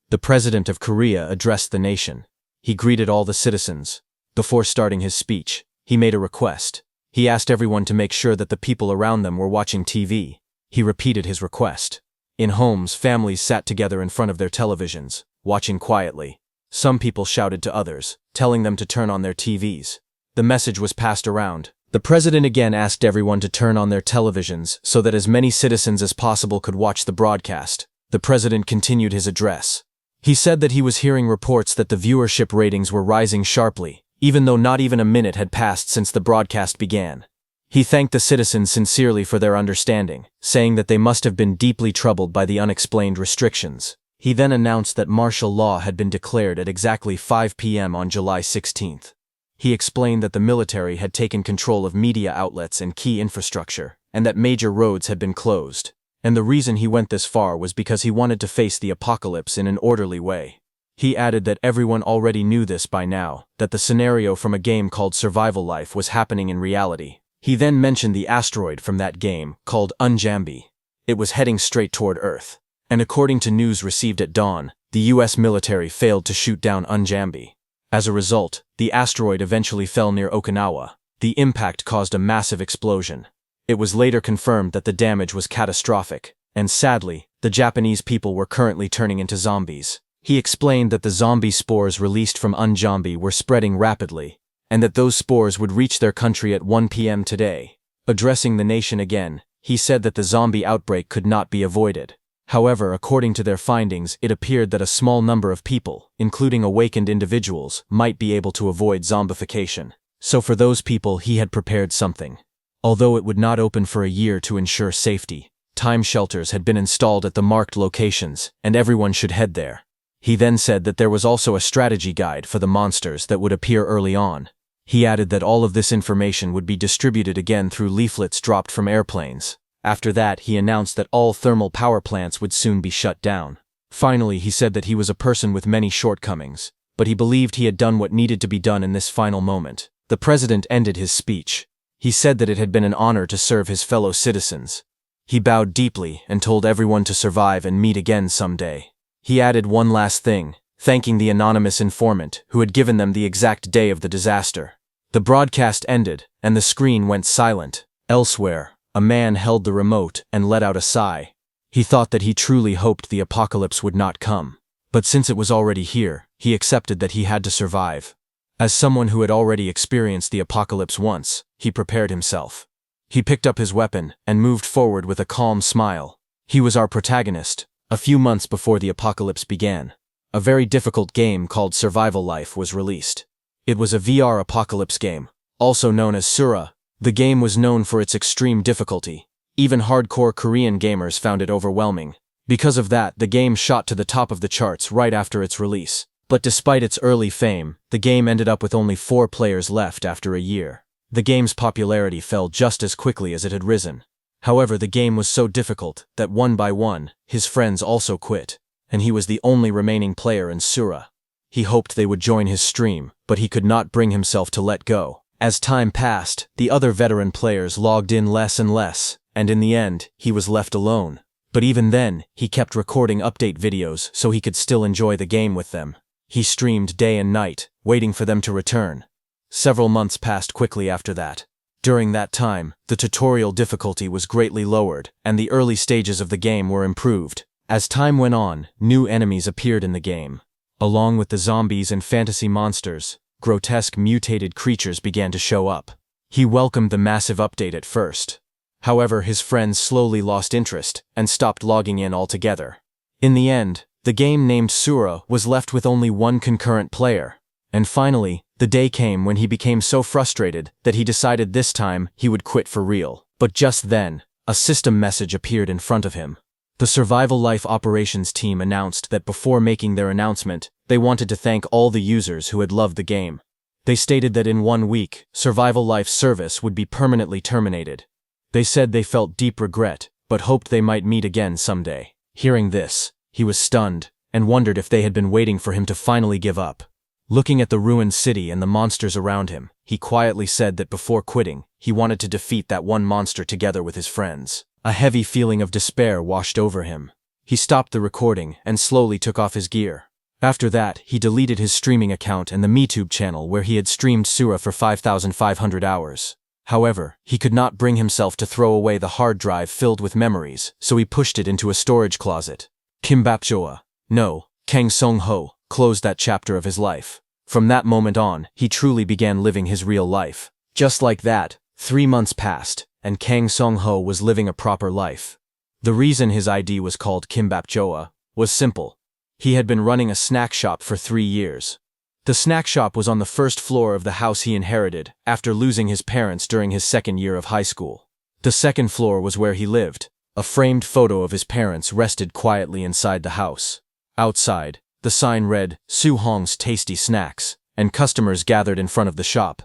the President of Korea addressed the nation. He greeted all the citizens. Before starting his speech, he made a request. He asked everyone to make sure that the people around them were watching TV. He repeated his request. In homes, families sat together in front of their televisions, watching quietly. Some people shouted to others, telling them to turn on their TVs. The message was passed around. The president again asked everyone to turn on their televisions so that as many citizens as possible could watch the broadcast. The president continued his address. He said that he was hearing reports that the viewership ratings were rising sharply, even though not even a minute had passed since the broadcast began. He thanked the citizens sincerely for their understanding, saying that they must have been deeply troubled by the unexplained restrictions. He then announced that martial law had been declared at exactly 5 p.m. on July 16th. He explained that the military had taken control of media outlets and key infrastructure, and that major roads had been closed. And the reason he went this far was because he wanted to face the apocalypse in an orderly way. He added that everyone already knew this by now, that the scenario from a game called Survival Life was happening in reality. He then mentioned the asteroid from that game, called Unjambi. It was heading straight toward Earth. And according to news received at dawn, the US military failed to shoot down Unjambi. As a result, the asteroid eventually fell near Okinawa. The impact caused a massive explosion. It was later confirmed that the damage was catastrophic, and sadly, the Japanese people were currently turning into zombies. He explained that the zombie spores released from Unjambi were spreading rapidly, and that those spores would reach their country at 1 p.m. today. Addressing the nation again, he said that the zombie outbreak could not be avoided. However, according to their findings, it appeared that a small number of people, including awakened individuals, might be able to avoid zombification. So for those people, he had prepared something. Although it would not open for a year to ensure safety, time shelters had been installed at the marked locations, and everyone should head there. He then said that there was also a strategy guide for the monsters that would appear early on. He added that all of this information would be distributed again through leaflets dropped from airplanes. After that, he announced that all thermal power plants would soon be shut down. Finally, he said that he was a person with many shortcomings, but he believed he had done what needed to be done in this final moment. The president ended his speech. He said that it had been an honor to serve his fellow citizens. He bowed deeply and told everyone to survive and meet again someday. He added one last thing, thanking the anonymous informant who had given them the exact day of the disaster. The broadcast ended, and the screen went silent. Elsewhere, a man held the remote and let out a sigh. He thought that he truly hoped the apocalypse would not come. But since it was already here, he accepted that he had to survive. As someone who had already experienced the apocalypse once, he prepared himself. He picked up his weapon and moved forward with a calm smile. He was our protagonist, a few months before the apocalypse began. A very difficult game called Survival Life was released. It was a VR apocalypse game, also known as Sura. The game was known for its extreme difficulty. Even hardcore Korean gamers found it overwhelming. Because of that, the game shot to the top of the charts right after its release. But despite its early fame, the game ended up with only 4 players left after a year. The game's popularity fell just as quickly as it had risen. However, the game was so difficult that one by one, his friends also quit, and he was the only remaining player in Sura. He hoped they would join his stream, but he could not bring himself to let go. As time passed, the other veteran players logged in less and less, and in the end, he was left alone. But even then, he kept recording update videos so he could still enjoy the game with them. He streamed day and night, waiting for them to return. Several months passed quickly after that. During that time, the tutorial difficulty was greatly lowered, and the early stages of the game were improved. As time went on, new enemies appeared in the game. Along with the zombies and fantasy monsters, grotesque mutated creatures began to show up. He welcomed the massive update at first. However, his friends slowly lost interest and stopped logging in altogether. In the end, the game named Sura was left with only one concurrent player. And finally, the day came when he became so frustrated that he decided this time he would quit for real. But just then, a system message appeared in front of him. The Survival Life operations team announced that before making their announcement, they wanted to thank all the users who had loved the game. They stated that in 1 week, Survival Life's service would be permanently terminated. They said they felt deep regret, but hoped they might meet again someday. Hearing this, he was stunned, and wondered if they had been waiting for him to finally give up. Looking at the ruined city and the monsters around him, he quietly said that before quitting, he wanted to defeat that one monster together with his friends. A heavy feeling of despair washed over him. He stopped the recording and slowly took off his gear. After that, he deleted his streaming account and the MeTube channel where he had streamed Sura for 5,500 hours. However, he could not bring himself to throw away the hard drive filled with memories, so he pushed it into a storage closet. Kimbap Joa, no, Kang Song-ho, closed that chapter of his life. From that moment on, he truly began living his real life. Just like that, 3 months passed, and Kang Song-ho was living a proper life. The reason his ID was called Kimbap Joa was simple. He had been running a snack shop for 3 years. The snack shop was on the first floor of the house he inherited after losing his parents during his 2nd year of high school. The 2nd floor was where he lived. A framed photo of his parents rested quietly inside the house. Outside, the sign read, Soo-hong's Tasty Snacks, and customers gathered in front of the shop.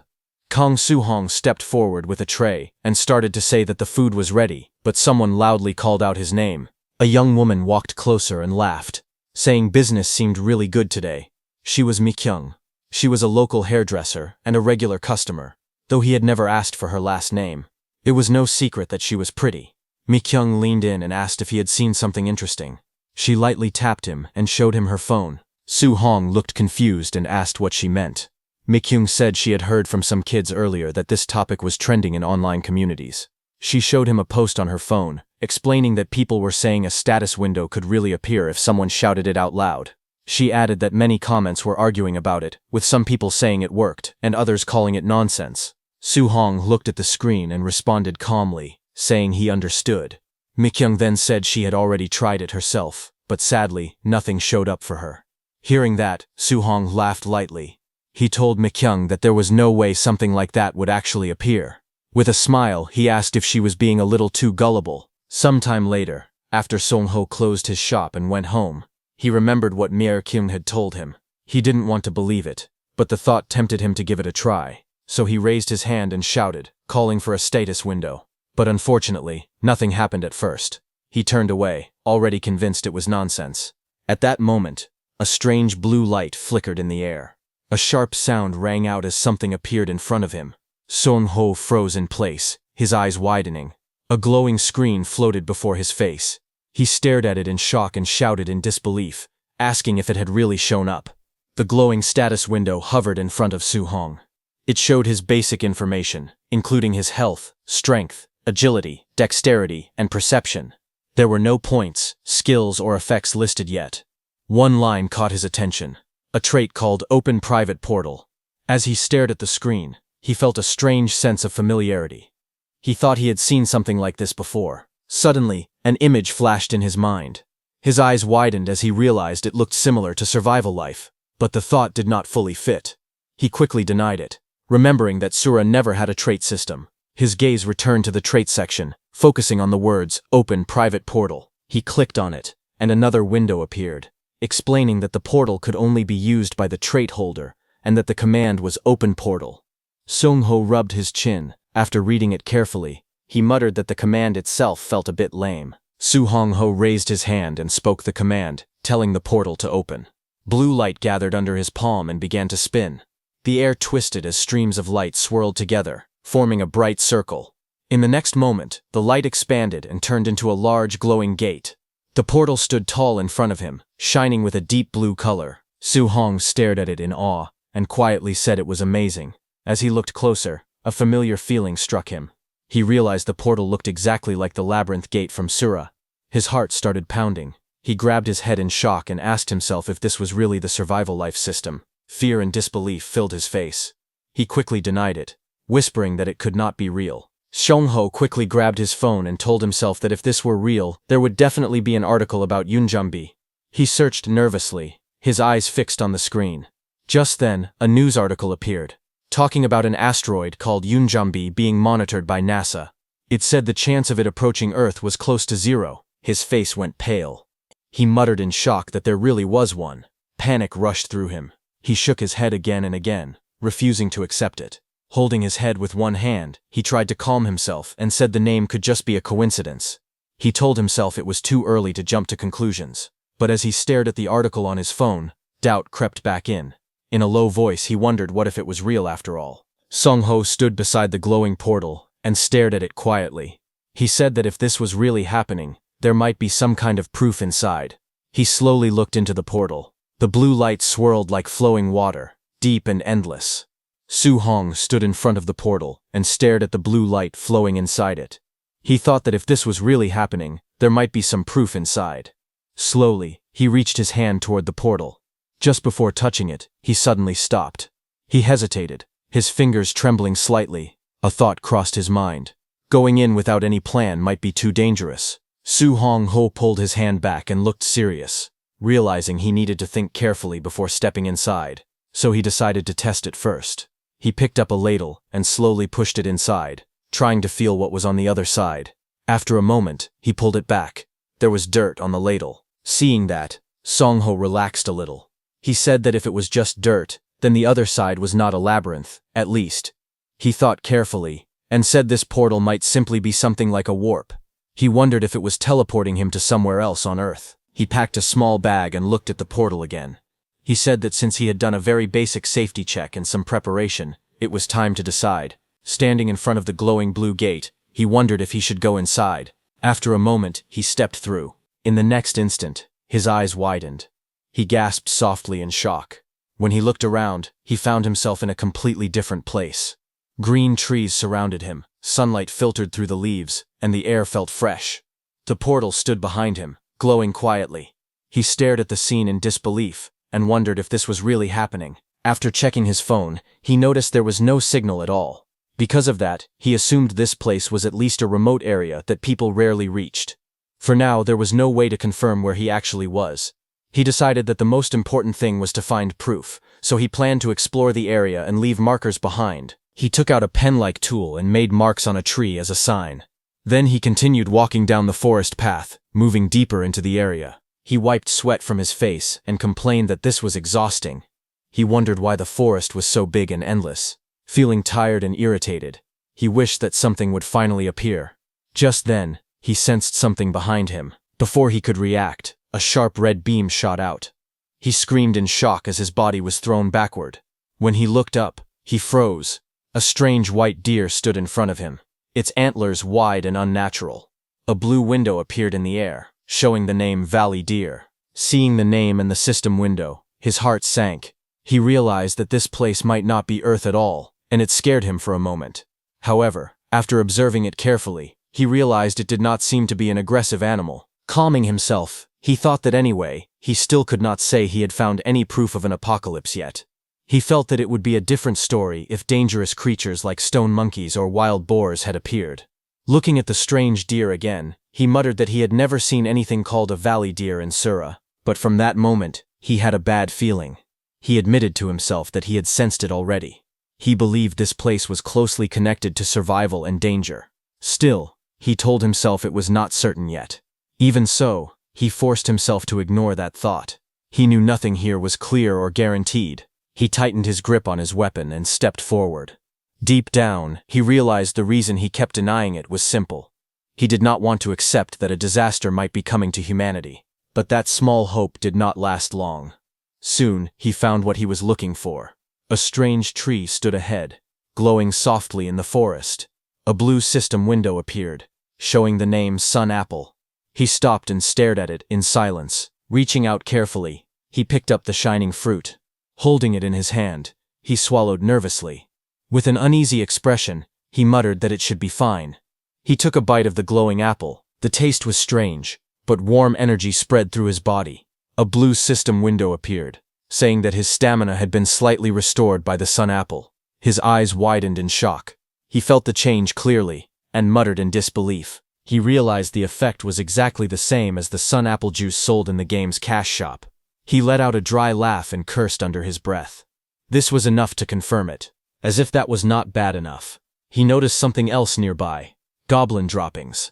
Kang Soo-hong stepped forward with a tray and started to say that the food was ready, but someone loudly called out his name. A young woman walked closer and laughed, saying business seemed really good today. She was Mi-kyung. She was a local hairdresser and a regular customer, though he had never asked for her last name. It was no secret that she was pretty. Mi-kyung leaned in and asked if he had seen something interesting. She lightly tapped him and showed him her phone. Soo-hong looked confused and asked what she meant. Mi-kyung said she had heard from some kids earlier that this topic was trending in online communities. She showed him a post on her phone, explaining that people were saying a status window could really appear if someone shouted it out loud. She added that many comments were arguing about it, with some people saying it worked and others calling it nonsense. Soo-hong looked at the screen and responded calmly, saying he understood. Mi-kyung then said she had already tried it herself, but sadly, nothing showed up for her. Hearing that, Soo-hong laughed lightly. He told Mi-kyung that there was no way something like that would actually appear. With a smile, he asked if she was being a little too gullible. Sometime later, after Song-ho closed his shop and went home, he remembered what Mi-kyung had told him. He didn't want to believe it, but the thought tempted him to give it a try. So he raised his hand and shouted, calling for a status window. But unfortunately, nothing happened at first. He turned away, already convinced it was nonsense. At that moment, a strange blue light flickered in the air. A sharp sound rang out as something appeared in front of him. Song-ho froze in place, his eyes widening. A glowing screen floated before his face. He stared at it in shock and shouted in disbelief, asking if it had really shown up. The glowing status window hovered in front of Soo-hong. It showed his basic information, including his health, strength, agility, dexterity, and perception. There were no points, skills, or effects listed yet. One line caught his attention. A trait called Open Private Portal. As he stared at the screen, he felt a strange sense of familiarity. He thought he had seen something like this before. Suddenly, an image flashed in his mind. His eyes widened as he realized it looked similar to survival life, but the thought did not fully fit. He quickly denied it, remembering that Sura never had a trait system. His gaze returned to the trait section, focusing on the words, Open Private Portal. He clicked on it, and another window appeared, explaining that the portal could only be used by the trait holder, and that the command was Open Portal. Song-ho rubbed his chin. After reading it carefully, he muttered that the command itself felt a bit lame. Soo-hong-ho raised his hand and spoke the command, telling the portal to open. Blue light gathered under his palm and began to spin. The air twisted as streams of light swirled together, forming a bright circle. In the next moment, the light expanded and turned into a large glowing gate. The portal stood tall in front of him, shining with a deep blue color. Soo-hong stared at it in awe, and quietly said it was amazing. As he looked closer, a familiar feeling struck him. He realized the portal looked exactly like the labyrinth gate from Sura. His heart started pounding. He grabbed his head in shock and asked himself if this was really the survival life system. Fear and disbelief filled his face. He quickly denied it, whispering that it could not be real. Song-ho quickly grabbed his phone and told himself that if this were real, there would definitely be an article about Yunjambi. He searched nervously, his eyes fixed on the screen. Just then, a news article appeared, talking about an asteroid called Yunjambi being monitored by NASA. It said the chance of it approaching Earth was close to 0. His face went pale. He muttered in shock that there really was one. Panic rushed through him. He shook his head again and again, refusing to accept it. Holding his head with one hand, he tried to calm himself and said the name could just be a coincidence. He told himself it was too early to jump to conclusions. But as he stared at the article on his phone, doubt crept back in. In a low voice, he wondered what if it was real after all. Song-ho stood beside the glowing portal and stared at it quietly. He said that if this was really happening, There might be some kind of proof inside. He slowly looked into the portal. The blue light swirled like flowing water, deep and endless. Su Hong stood in front of the portal and stared at the blue light flowing inside it. He thought that if this was really happening, there might be some proof inside. Slowly, he reached his hand toward the portal. Just before touching it, he suddenly stopped. He hesitated, his fingers trembling slightly. A thought crossed his mind. Going in without any plan might be too dangerous. Su Hong Ho pulled his hand back and looked serious, realizing he needed to think carefully before stepping inside, so he decided to test it first. He picked up a ladle and slowly pushed it inside, trying to feel what was on the other side. After a moment, he pulled it back. There was dirt on the ladle. Seeing that, Song Ho relaxed a little. He said that if it was just dirt, then the other side was not a labyrinth, at least. He thought carefully, and said this portal might simply be something like a warp. He wondered if it was teleporting him to somewhere else on Earth. He packed a small bag and looked at the portal again. He said that since he had done a very basic safety check and some preparation, it was time to decide. Standing in front of the glowing blue gate, he wondered if he should go inside. After a moment, he stepped through. In the next instant, his eyes widened. He gasped softly in shock. When he looked around, he found himself in a completely different place. Green trees surrounded him, sunlight filtered through the leaves, and the air felt fresh. The portal stood behind him, glowing quietly. He stared at the scene in disbelief, and wondered if this was really happening. After checking his phone, he noticed there was no signal at all. Because of that, he assumed this place was at least a remote area that people rarely reached. For now, there was no way to confirm where he actually was. He decided that the most important thing was to find proof, so he planned to explore the area and leave markers behind. He took out a pen-like tool and made marks on a tree as a sign. Then he continued walking down the forest path, moving deeper into the area. He wiped sweat from his face and complained that this was exhausting. He wondered why the forest was so big and endless. Feeling tired and irritated, he wished that something would finally appear. Just then, he sensed something behind him. Before he could react, a sharp red beam shot out. He screamed in shock as his body was thrown backward. When he looked up, he froze. A strange white deer stood in front of him, its antlers wide and unnatural. A blue window appeared in the air, showing the name Valley Deer. Seeing the name and the system window, his heart sank. He realized that this place might not be Earth at all, and it scared him for a moment. However, after observing it carefully, he realized it did not seem to be an aggressive animal. Calming himself, he thought that anyway, he still could not say he had found any proof of an apocalypse yet. He felt that it would be a different story if dangerous creatures like stone monkeys or wild boars had appeared. Looking at the strange deer again, he muttered that he had never seen anything called a valley deer in Sura, but from that moment, he had a bad feeling. He admitted to himself that he had sensed it already. He believed this place was closely connected to survival and danger. Still, he told himself it was not certain yet. Even so, he forced himself to ignore that thought. He knew nothing here was clear or guaranteed. He tightened his grip on his weapon and stepped forward. Deep down, he realized the reason he kept denying it was simple. He did not want to accept that a disaster might be coming to humanity. But that small hope did not last long. Soon, he found what he was looking for. A strange tree stood ahead, glowing softly in the forest. A blue system window appeared, showing the name Sun Apple. He stopped and stared at it in silence. Reaching out carefully, he picked up the shining fruit. Holding it in his hand, he swallowed nervously. With an uneasy expression, he muttered that it should be fine. He took a bite of the glowing apple. The taste was strange, but warm energy spread through his body. A blue system window appeared, saying that his stamina had been slightly restored by the sun apple. His eyes widened in shock. He felt the change clearly, and muttered in disbelief. He realized the effect was exactly the same as the sun apple juice sold in the game's cash shop. He let out a dry laugh and cursed under his breath. This was enough to confirm it. As if that was not bad enough, he noticed something else nearby: goblin droppings.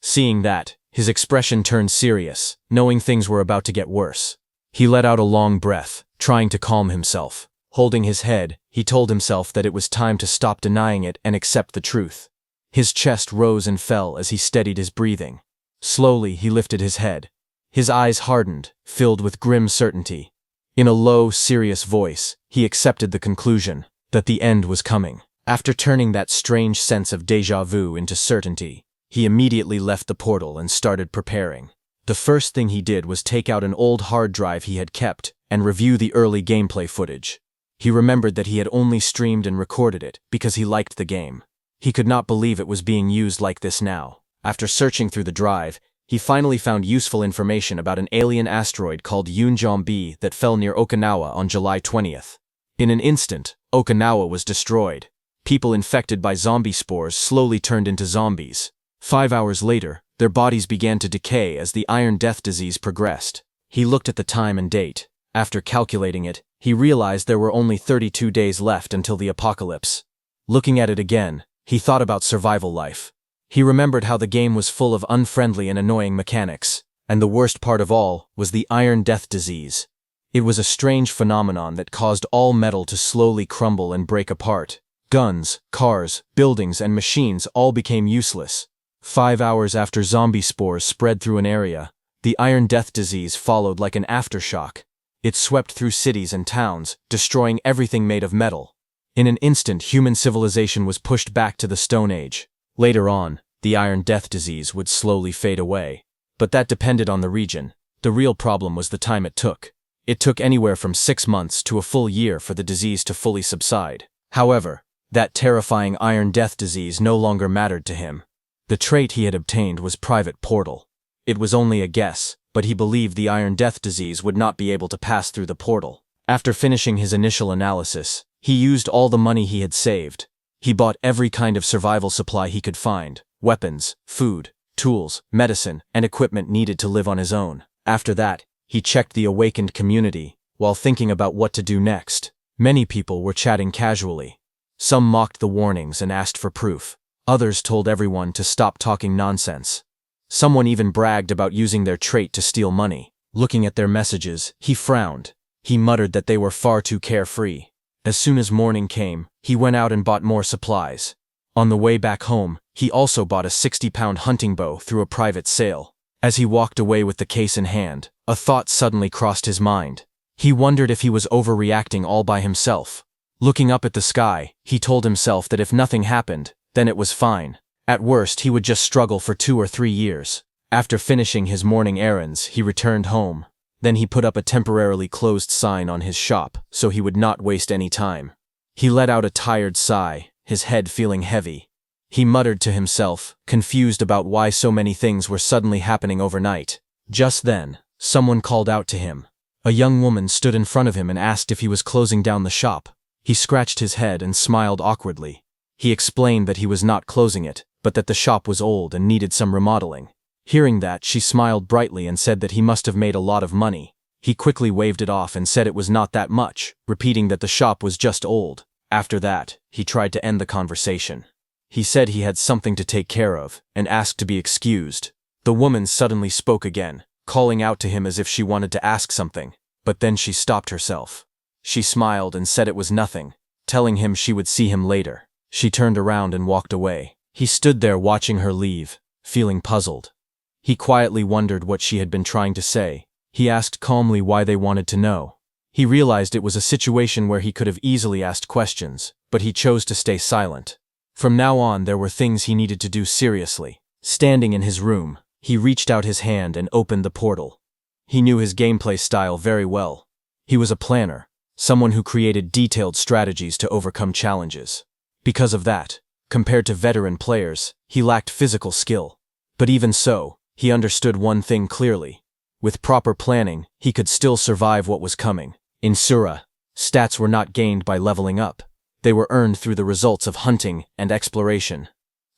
Seeing that, his expression turned serious, knowing things were about to get worse. He let out a long breath, trying to calm himself. Holding his head, he told himself that it was time to stop denying it and accept the truth. His chest rose and fell as he steadied his breathing. Slowly, he lifted his head. His eyes hardened, filled with grim certainty. In a low, serious voice, he accepted the conclusion that the end was coming. After turning that strange sense of déjà vu into certainty, He immediately left the portal and started preparing. The first thing he did was take out an old hard drive he had kept and review the early gameplay footage. He remembered that he had only streamed and recorded it because he liked the game. He could not believe it was being used like this now. After searching through the drive, he finally found useful information about an alien asteroid called Yunjom B that fell near Okinawa on July 20th. In an instant, Okinawa was destroyed. People infected by zombie spores slowly turned into zombies. 5 hours later, their bodies began to decay as the Iron Death disease progressed. He looked at the time and date. After calculating it, he realized there were only 32 days left until the apocalypse. Looking at it again, he thought about survival life. He remembered how the game was full of unfriendly and annoying mechanics, and the worst part of all was the Iron Death disease. It was a strange phenomenon that caused all metal to slowly crumble and break apart. Guns, cars, buildings, and machines all became useless. 5 hours after zombie spores spread through an area, the Iron Death disease followed like an aftershock. It swept through cities and towns, destroying everything made of metal. In an instant, human civilization was pushed back to the Stone Age. Later on, the Iron Death disease would slowly fade away. But that depended on the region. The real problem was the time it took. It took anywhere from 6 months to a full year for the disease to fully subside. However, that terrifying Iron Death disease no longer mattered to him. The trait he had obtained was Private Portal. It was only a guess, but he believed the Iron Death disease would not be able to pass through the portal. After finishing his initial analysis, he used all the money he had saved. He bought every kind of survival supply he could find: weapons, food, tools, medicine, and equipment needed to live on his own. After that, he checked the awakened community, while thinking about what to do next. Many people were chatting casually. Some mocked the warnings and asked for proof. Others told everyone to stop talking nonsense. Someone even bragged about using their trait to steal money. Looking at their messages, he frowned. He muttered that they were far too carefree. As soon as morning came, he went out and bought more supplies. On the way back home, he also bought a 60-pound hunting bow through a private sale. As he walked away with the case in hand, a thought suddenly crossed his mind. He wondered if he was overreacting all by himself. Looking up at the sky, he told himself that if nothing happened, then it was fine. At worst, he would just struggle for 2 or 3 years. After finishing his morning errands, he returned home. Then he put up a temporarily closed sign on his shop, so he would not waste any time. He let out a tired sigh, his head feeling heavy. He muttered to himself, confused about why so many things were suddenly happening overnight. Just then, someone called out to him. A young woman stood in front of him and asked if he was closing down the shop. He scratched his head and smiled awkwardly. He explained that he was not closing it, but that the shop was old and needed some remodeling. Hearing that, she smiled brightly and said that he must have made a lot of money. He quickly waved it off and said it was not that much, repeating that the shop was just old. After that, he tried to end the conversation. He said he had something to take care of, and asked to be excused. The woman suddenly spoke again, calling out to him as if she wanted to ask something, but then she stopped herself. She smiled and said it was nothing, telling him she would see him later. She turned around and walked away. He stood there watching her leave, feeling puzzled. He quietly wondered what she had been trying to say. He asked calmly why they wanted to know. He realized it was a situation where he could have easily asked questions, but he chose to stay silent. From now on, there were things he needed to do seriously. Standing in his room, he reached out his hand and opened the portal. He knew his gameplay style very well. He was a planner, someone who created detailed strategies to overcome challenges. Because of that, compared to veteran players, he lacked physical skill. But even so, he understood one thing clearly. With proper planning, he could still survive what was coming. In Sura, stats were not gained by leveling up. They were earned through the results of hunting and exploration.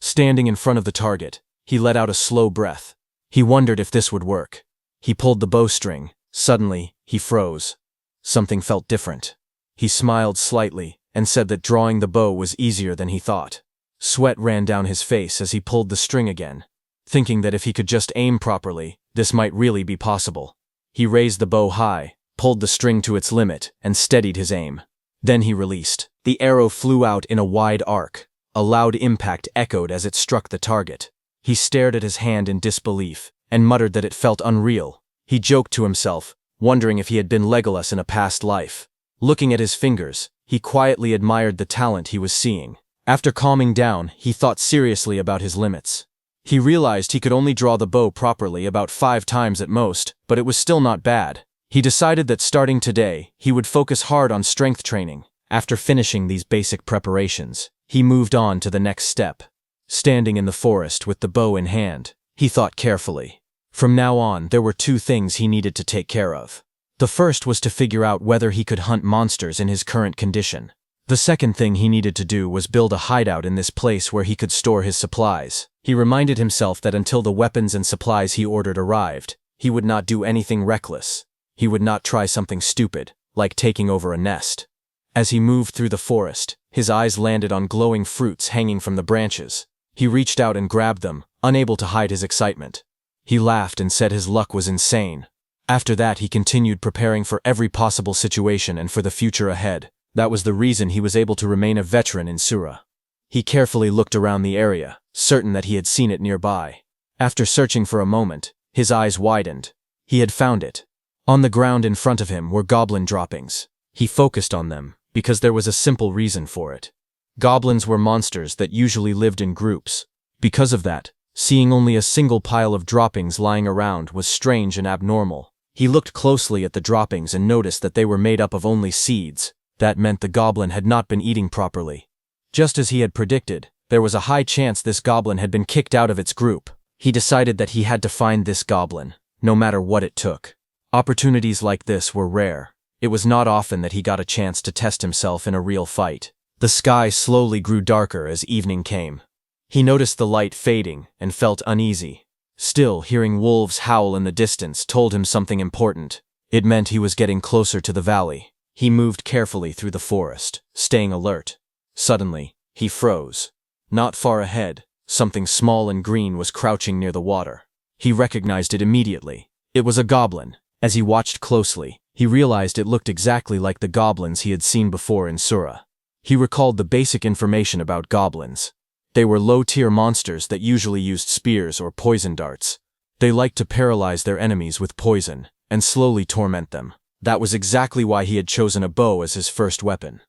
Standing in front of the target, he let out a slow breath. He wondered if this would work. He pulled the bowstring. Suddenly, he froze. Something felt different. He smiled slightly and said that drawing the bow was easier than he thought. Sweat ran down his face as he pulled the string again, thinking that if he could just aim properly, this might really be possible. He raised the bow high, pulled the string to its limit, and steadied his aim. Then he released. The arrow flew out in a wide arc. A loud impact echoed as it struck the target. He stared at his hand in disbelief, and muttered that it felt unreal. He joked to himself, wondering if he had been Legolas in a past life. Looking at his fingers, he quietly admired the talent he was seeing. After calming down, he thought seriously about his limits. He realized he could only draw the bow properly about 5 times at most, but it was still not bad. He decided that starting today, he would focus hard on strength training. After finishing these basic preparations, he moved on to the next step. Standing in the forest with the bow in hand, he thought carefully. From now on, there were 2 things he needed to take care of. The first was to figure out whether he could hunt monsters in his current condition. The second thing he needed to do was build a hideout in this place where he could store his supplies. He reminded himself that until the weapons and supplies he ordered arrived, he would not do anything reckless. He would not try something stupid, like taking over a nest. As he moved through the forest, his eyes landed on glowing fruits hanging from the branches. He reached out and grabbed them, unable to hide his excitement. He laughed and said his luck was insane. After that, he continued preparing for every possible situation and for the future ahead. That was the reason he was able to remain a veteran in Sura. He carefully looked around the area, certain that he had seen it nearby. After searching for a moment, his eyes widened. He had found it. On the ground in front of him were goblin droppings. He focused on them, because there was a simple reason for it. Goblins were monsters that usually lived in groups. Because of that, seeing only a single pile of droppings lying around was strange and abnormal. He looked closely at the droppings and noticed that they were made up of only seeds. That meant the goblin had not been eating properly. Just as he had predicted, there was a high chance this goblin had been kicked out of its group. He decided that he had to find this goblin, no matter what it took. Opportunities like this were rare. It was not often that he got a chance to test himself in a real fight. The sky slowly grew darker as evening came. He noticed the light fading and felt uneasy. Still, hearing wolves howl in the distance told him something important. It meant he was getting closer to the valley. He moved carefully through the forest, staying alert. Suddenly, he froze. Not far ahead, something small and green was crouching near the water. He recognized it immediately. It was a goblin. As he watched closely, he realized it looked exactly like the goblins he had seen before in Sura. He recalled the basic information about goblins. They were low-tier monsters that usually used spears or poison darts. They liked to paralyze their enemies with poison and slowly torment them. That was exactly why he had chosen a bow as his first weapon.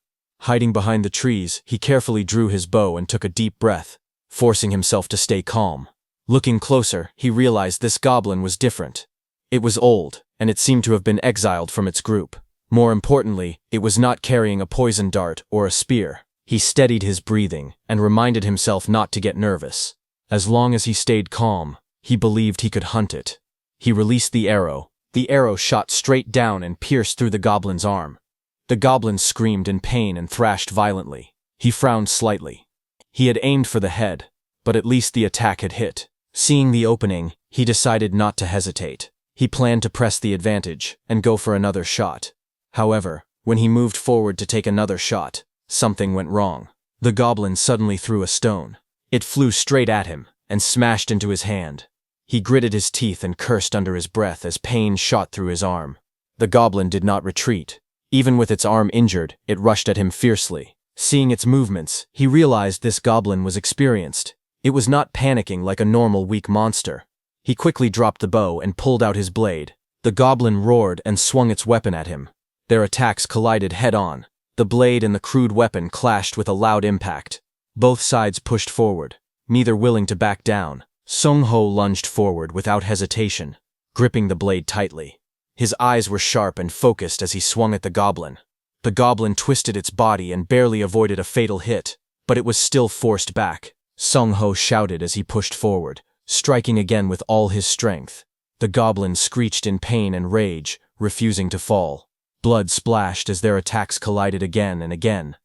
Hiding behind the trees, he carefully drew his bow and took a deep breath, forcing himself to stay calm. Looking closer, he realized this goblin was different. It was old, and it seemed to have been exiled from its group. More importantly, it was not carrying a poison dart or a spear. He steadied his breathing and reminded himself not to get nervous. As long as he stayed calm, he believed he could hunt it. He released the arrow. The arrow shot straight down and pierced through the goblin's arm. The goblin screamed in pain and thrashed violently. He frowned slightly. He had aimed for the head, but at least the attack had hit. Seeing the opening, he decided not to hesitate. He planned to press the advantage and go for another shot. However, when he moved forward to take another shot, something went wrong. The goblin suddenly threw a stone. It flew straight at him and smashed into his hand. He gritted his teeth and cursed under his breath as pain shot through his arm. The goblin did not retreat. Even with its arm injured, it rushed at him fiercely. Seeing its movements, he realized this goblin was experienced. It was not panicking like a normal weak monster. He quickly dropped the bow and pulled out his blade. The goblin roared and swung its weapon at him. Their attacks collided head-on. The blade and the crude weapon clashed with a loud impact. Both sides pushed forward, neither willing to back down. Sung Ho lunged forward without hesitation, gripping the blade tightly. His eyes were sharp and focused as he swung at the goblin. The goblin twisted its body and barely avoided a fatal hit, but it was still forced back. Sung Ho shouted as he pushed forward, striking again with all his strength. The goblin screeched in pain and rage, refusing to fall. Blood splashed as their attacks collided again and again.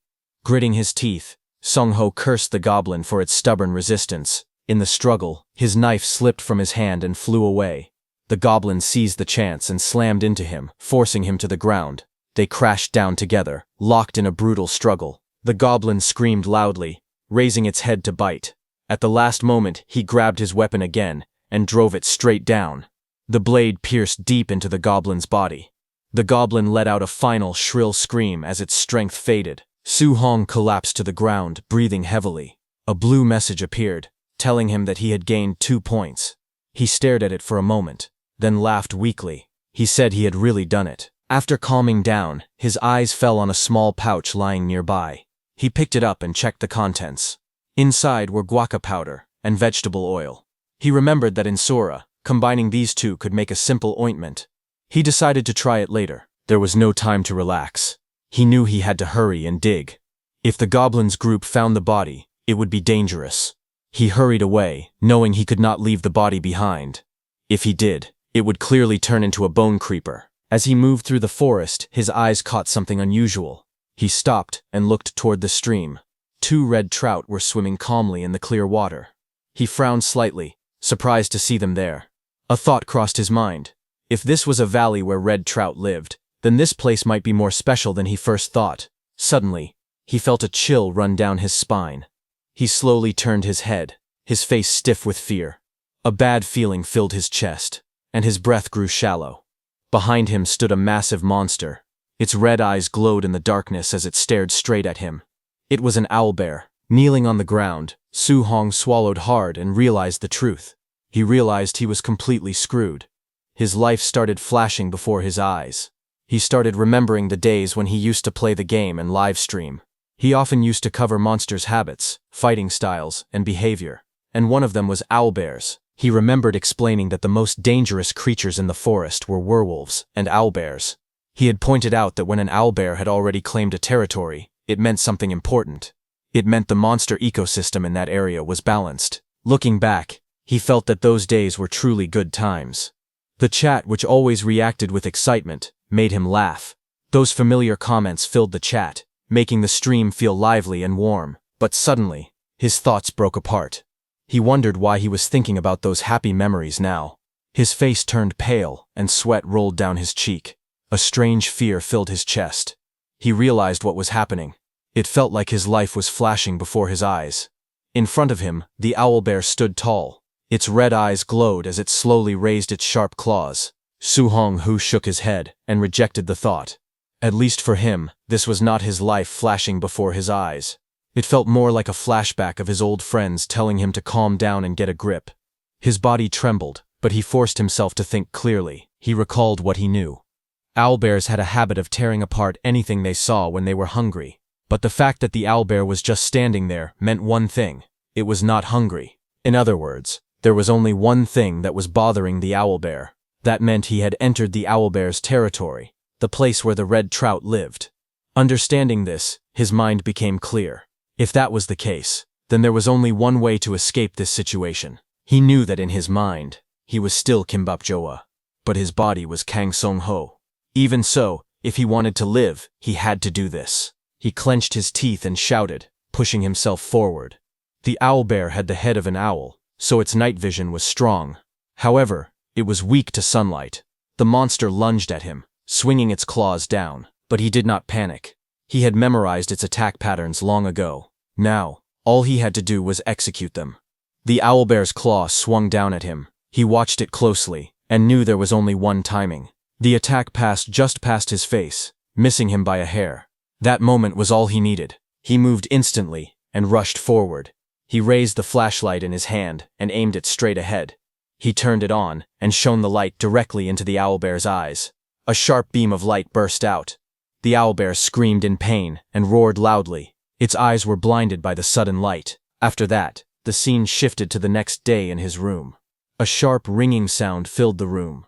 Gritting his teeth, Sung Ho cursed the goblin for its stubborn resistance. In the struggle, his knife slipped from his hand and flew away. The goblin seized the chance and slammed into him, forcing him to the ground. They crashed down together, locked in a brutal struggle. The goblin screamed loudly, raising its head to bite. At the last moment, he grabbed his weapon again and drove it straight down. The blade pierced deep into the goblin's body. The goblin let out a final shrill scream as its strength faded. Su Hong collapsed to the ground, breathing heavily. A blue message appeared, telling him that he had gained 2 points. He stared at it for a moment, then laughed weakly. He said he had really done it. After calming down, his eyes fell on a small pouch lying nearby. He picked it up and checked the contents. Inside were guaca powder and vegetable oil. He remembered that in Sora, combining these two could make a simple ointment. He decided to try it later. There was no time to relax. He knew he had to hurry and dig. If the goblins' group found the body, it would be dangerous. He hurried away, knowing he could not leave the body behind. If he did, it would clearly turn into a bone creeper. As he moved through the forest, his eyes caught something unusual. He stopped and looked toward the stream. 2 red trout were swimming calmly in the clear water. He frowned slightly, surprised to see them there. A thought crossed his mind. If this was a valley where red trout lived, then this place might be more special than he first thought. Suddenly, he felt a chill run down his spine. He slowly turned his head, his face stiff with fear. A bad feeling filled his chest, and his breath grew shallow. Behind him stood a massive monster. Its red eyes glowed in the darkness as it stared straight at him. It was an owlbear. Kneeling on the ground, Su Hong swallowed hard and realized the truth. He realized he was completely screwed. His life started flashing before his eyes. He started remembering the days when he used to play the game and live stream. He often used to cover monsters' habits, fighting styles, and behavior. And one of them was owlbears. He remembered explaining that the most dangerous creatures in the forest were werewolves and owlbears. He had pointed out that when an owlbear had already claimed a territory, it meant something important. It meant the monster ecosystem in that area was balanced. Looking back, he felt that those days were truly good times. The chat, which always reacted with excitement, made him laugh. Those familiar comments filled the chat, making the stream feel lively and warm. But suddenly, his thoughts broke apart. He wondered why he was thinking about those happy memories now. His face turned pale, and sweat rolled down his cheek. A strange fear filled his chest. He realized what was happening. It felt like his life was flashing before his eyes. In front of him, the owlbear stood tall. Its red eyes glowed as it slowly raised its sharp claws. Su Hong shook his head and rejected the thought. At least for him, this was not his life flashing before his eyes. It felt more like a flashback of his old friends telling him to calm down and get a grip. His body trembled, but he forced himself to think clearly. He recalled what he knew. Owlbears had a habit of tearing apart anything they saw when they were hungry. But the fact that the owlbear was just standing there meant one thing. It was not hungry. In other words, there was only one thing that was bothering the owlbear. That meant he had entered the owlbear's territory, the place where the red trout lived. Understanding this, his mind became clear. If that was the case, then there was only one way to escape this situation. He knew that in his mind, he was still Kimbap Joa, but his body was Kang Song Ho. Even so, if he wanted to live, he had to do this. He clenched his teeth and shouted, pushing himself forward. The owlbear had the head of an owl, so its night vision was strong. However, it was weak to sunlight. The monster lunged at him, swinging its claws down, but he did not panic. He had memorized its attack patterns long ago. Now, all he had to do was execute them. The owlbear's claw swung down at him. He watched it closely, and knew there was only one timing. The attack passed just past his face, missing him by a hair. That moment was all he needed. He moved instantly and rushed forward. He raised the flashlight in his hand and aimed it straight ahead. He turned it on and shone the light directly into the owlbear's eyes. A sharp beam of light burst out. The owlbear screamed in pain and roared loudly. Its eyes were blinded by the sudden light. After that, the scene shifted to the next day in his room. A sharp ringing sound filled the room.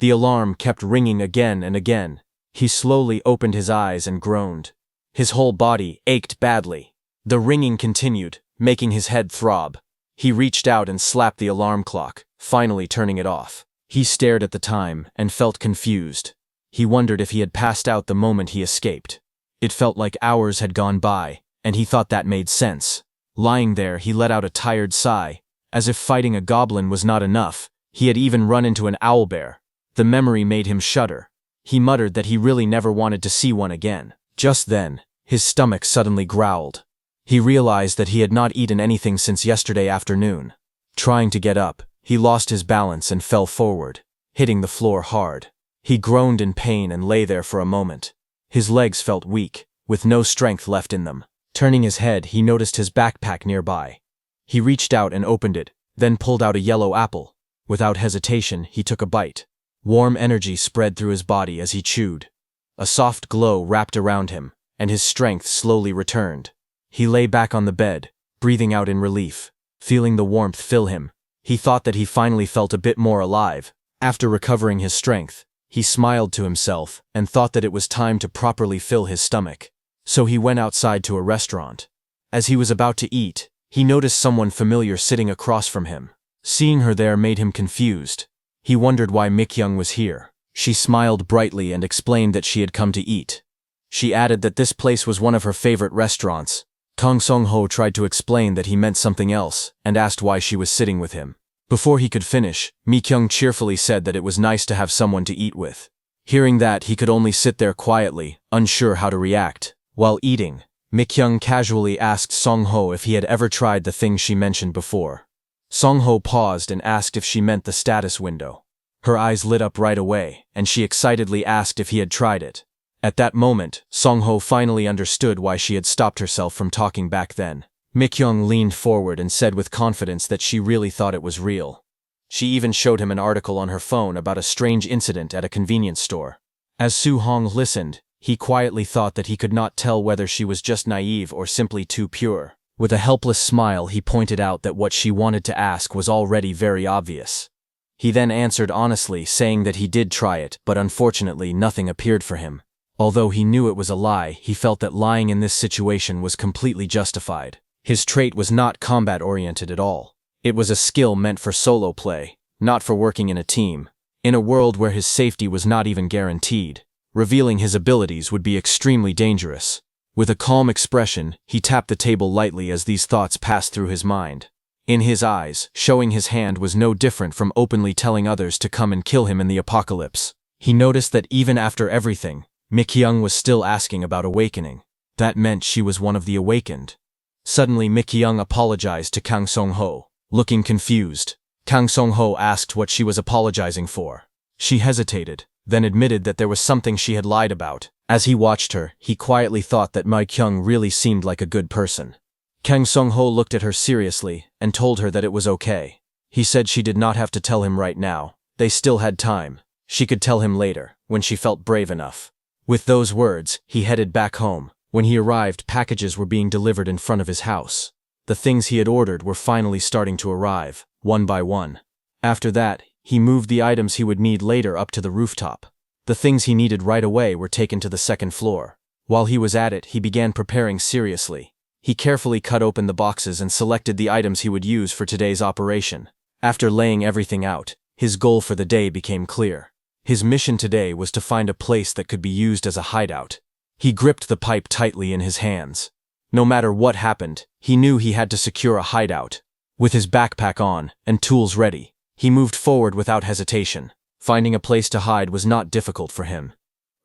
The alarm kept ringing again and again. He slowly opened his eyes and groaned. His whole body ached badly. The ringing continued, making his head throb. He reached out and slapped the alarm clock, finally turning it off. He stared at the time and felt confused. He wondered if he had passed out the moment he escaped. It felt like hours had gone by, and he thought that made sense. Lying there, he let out a tired sigh. As if fighting a goblin was not enough, he had even run into an owlbear. The memory made him shudder. He muttered that he really never wanted to see one again. Just then, his stomach suddenly growled. He realized that he had not eaten anything since yesterday afternoon. Trying to get up, he lost his balance and fell forward, hitting the floor hard. He groaned in pain and lay there for a moment. His legs felt weak, with no strength left in them. Turning his head, he noticed his backpack nearby. He reached out and opened it, then pulled out a yellow apple. Without hesitation, he took a bite. Warm energy spread through his body as he chewed. A soft glow wrapped around him, and his strength slowly returned. He lay back on the bed, breathing out in relief. Feeling the warmth fill him, He thought that he finally felt a bit more alive. After recovering his strength, he smiled to himself and thought that it was time to properly fill his stomach. So he went outside to a restaurant. As he was about to eat, he noticed someone familiar sitting across from him. Seeing her there made him confused. He wondered why Mi-kyung was here. She smiled brightly and explained that she had come to eat. She added that this place was one of her favorite restaurants. Kang Song-ho tried to explain that he meant something else and asked why she was sitting with him. Before he could finish, Mi-kyung cheerfully said that it was nice to have someone to eat with. Hearing that, he could only sit there quietly, unsure how to react. While eating, Mi-kyung casually asked Song-ho if he had ever tried the thing she mentioned before. Song-ho paused and asked if she meant the status window. Her eyes lit up right away, and she excitedly asked if he had tried it. At that moment, Song-ho finally understood why she had stopped herself from talking back then. Mi-kyung leaned forward and said with confidence that she really thought it was real. She even showed him an article on her phone about a strange incident at a convenience store. As Soo-hong listened, he quietly thought that he could not tell whether she was just naive or simply too pure. With a helpless smile, he pointed out that what she wanted to ask was already very obvious. He then answered honestly, saying that he did try it, but unfortunately nothing appeared for him. Although he knew it was a lie, he felt that lying in this situation was completely justified. His trait was not combat-oriented at all. It was a skill meant for solo play, not for working in a team. In a world where his safety was not even guaranteed, revealing his abilities would be extremely dangerous. With a calm expression, he tapped the table lightly as these thoughts passed through his mind. In his eyes, showing his hand was no different from openly telling others to come and kill him in the apocalypse. He noticed that even after everything, Mi-kyung was still asking about awakening. That meant she was one of the awakened. Suddenly Mi-kyung apologized to Kang Song-ho. Looking confused, Kang Song-ho asked what she was apologizing for. She hesitated, then admitted that there was something she had lied about. As he watched her, he quietly thought that Mi-kyung really seemed like a good person. Kang Song-ho looked at her seriously and told her that it was okay. He said she did not have to tell him right now. They still had time. She could tell him later, when she felt brave enough. With those words, he headed back home. When he arrived, packages were being delivered in front of his house. The things he had ordered were finally starting to arrive, one by one. After that, he moved the items he would need later up to the rooftop. The things he needed right away were taken to the second floor. While he was at it, he began preparing seriously. He carefully cut open the boxes and selected the items he would use for today's operation. After laying everything out, his goal for the day became clear. His mission today was to find a place that could be used as a hideout. He gripped the pipe tightly in his hands. No matter what happened, he knew he had to secure a hideout. With his backpack on and tools ready, he moved forward without hesitation. Finding a place to hide was not difficult for him.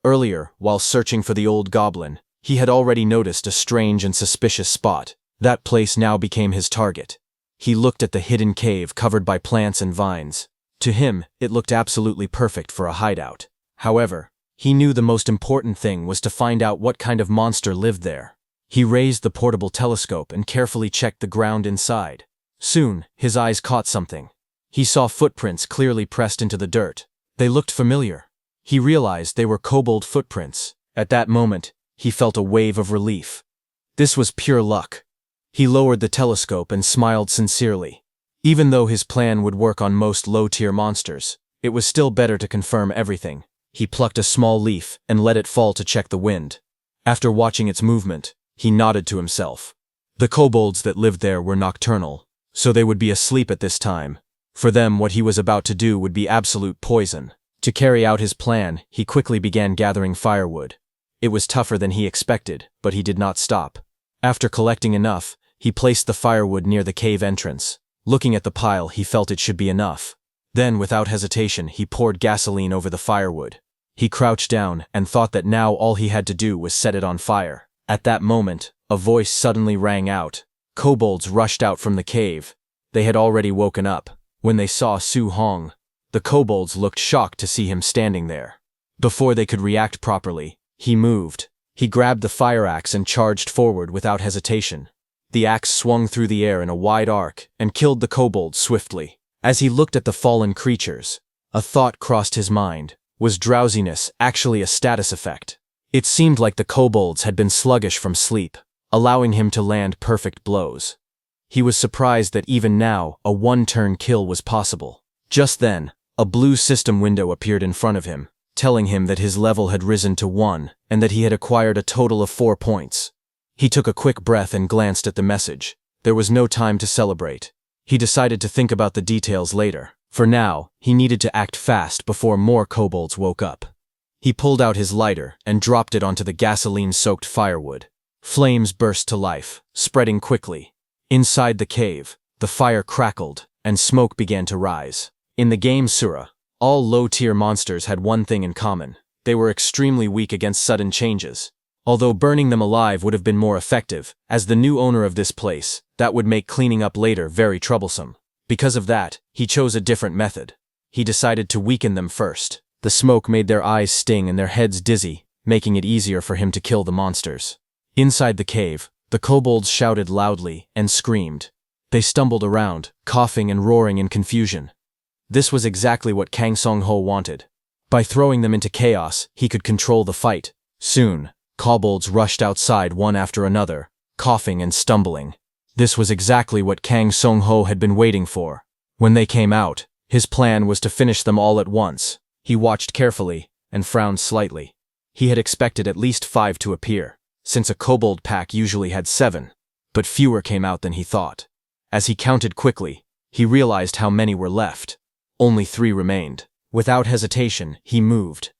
Earlier, while searching for the old goblin, he had already noticed a strange and suspicious spot. That place now became his target. He looked at the hidden cave covered by plants and vines. To him, it looked absolutely perfect for a hideout. However, he knew the most important thing was to find out what kind of monster lived there. He raised the portable telescope and carefully checked the ground inside. Soon, his eyes caught something. He saw footprints clearly pressed into the dirt. They looked familiar. He realized they were kobold footprints. At that moment, he felt a wave of relief. This was pure luck. He lowered the telescope and smiled sincerely. Even though his plan would work on most low-tier monsters, it was still better to confirm everything. He plucked a small leaf and let it fall to check the wind. After watching its movement, he nodded to himself. The kobolds that lived there were nocturnal, so they would be asleep at this time. For them, what he was about to do would be absolute poison. To carry out his plan, he quickly began gathering firewood. It was tougher than he expected, but he did not stop. After collecting enough, he placed the firewood near the cave entrance. Looking at the pile, he felt it should be enough. Then, without hesitation, he poured gasoline over the firewood. He crouched down and thought that now all he had to do was set it on fire. At that moment, a voice suddenly rang out. Kobolds rushed out from the cave. They had already woken up. When they saw Soo-hong, the kobolds looked shocked to see him standing there. Before they could react properly, he moved. He grabbed the fire axe and charged forward without hesitation. The axe swung through the air in a wide arc and killed the kobolds swiftly. As he looked at the fallen creatures, a thought crossed his mind. Was drowsiness actually a status effect? It seemed like the kobolds had been sluggish from sleep, allowing him to land perfect blows. He was surprised that even now, a one-turn kill was possible. Just then, a blue system window appeared in front of him, telling him that his level had risen to 1 and that he had acquired a total of 4 points. He took a quick breath and glanced at the message. There was no time to celebrate. He decided to think about the details later. For now, he needed to act fast before more kobolds woke up. He pulled out his lighter and dropped it onto the gasoline-soaked firewood. Flames burst to life, spreading quickly. Inside the cave, the fire crackled, and smoke began to rise. In the game Sura, all low-tier monsters had one thing in common. They were extremely weak against sudden changes. Although burning them alive would have been more effective, as the new owner of this place, that would make cleaning up later very troublesome. Because of that, he chose a different method. He decided to weaken them first. The smoke made their eyes sting and their heads dizzy, making it easier for him to kill the monsters. Inside the cave, the kobolds shouted loudly and screamed. They stumbled around, coughing and roaring in confusion. This was exactly what Kang Song-ho wanted. By throwing them into chaos, he could control the fight. Soon, kobolds rushed outside one after another, coughing and stumbling. This was exactly what Kang Song-ho had been waiting for. When they came out, his plan was to finish them all at once. He watched carefully and frowned slightly. He had expected at least 5 to appear, since a kobold pack usually had 7, but fewer came out than he thought. As he counted quickly, he realized how many were left. Only 3 remained. Without hesitation, he moved.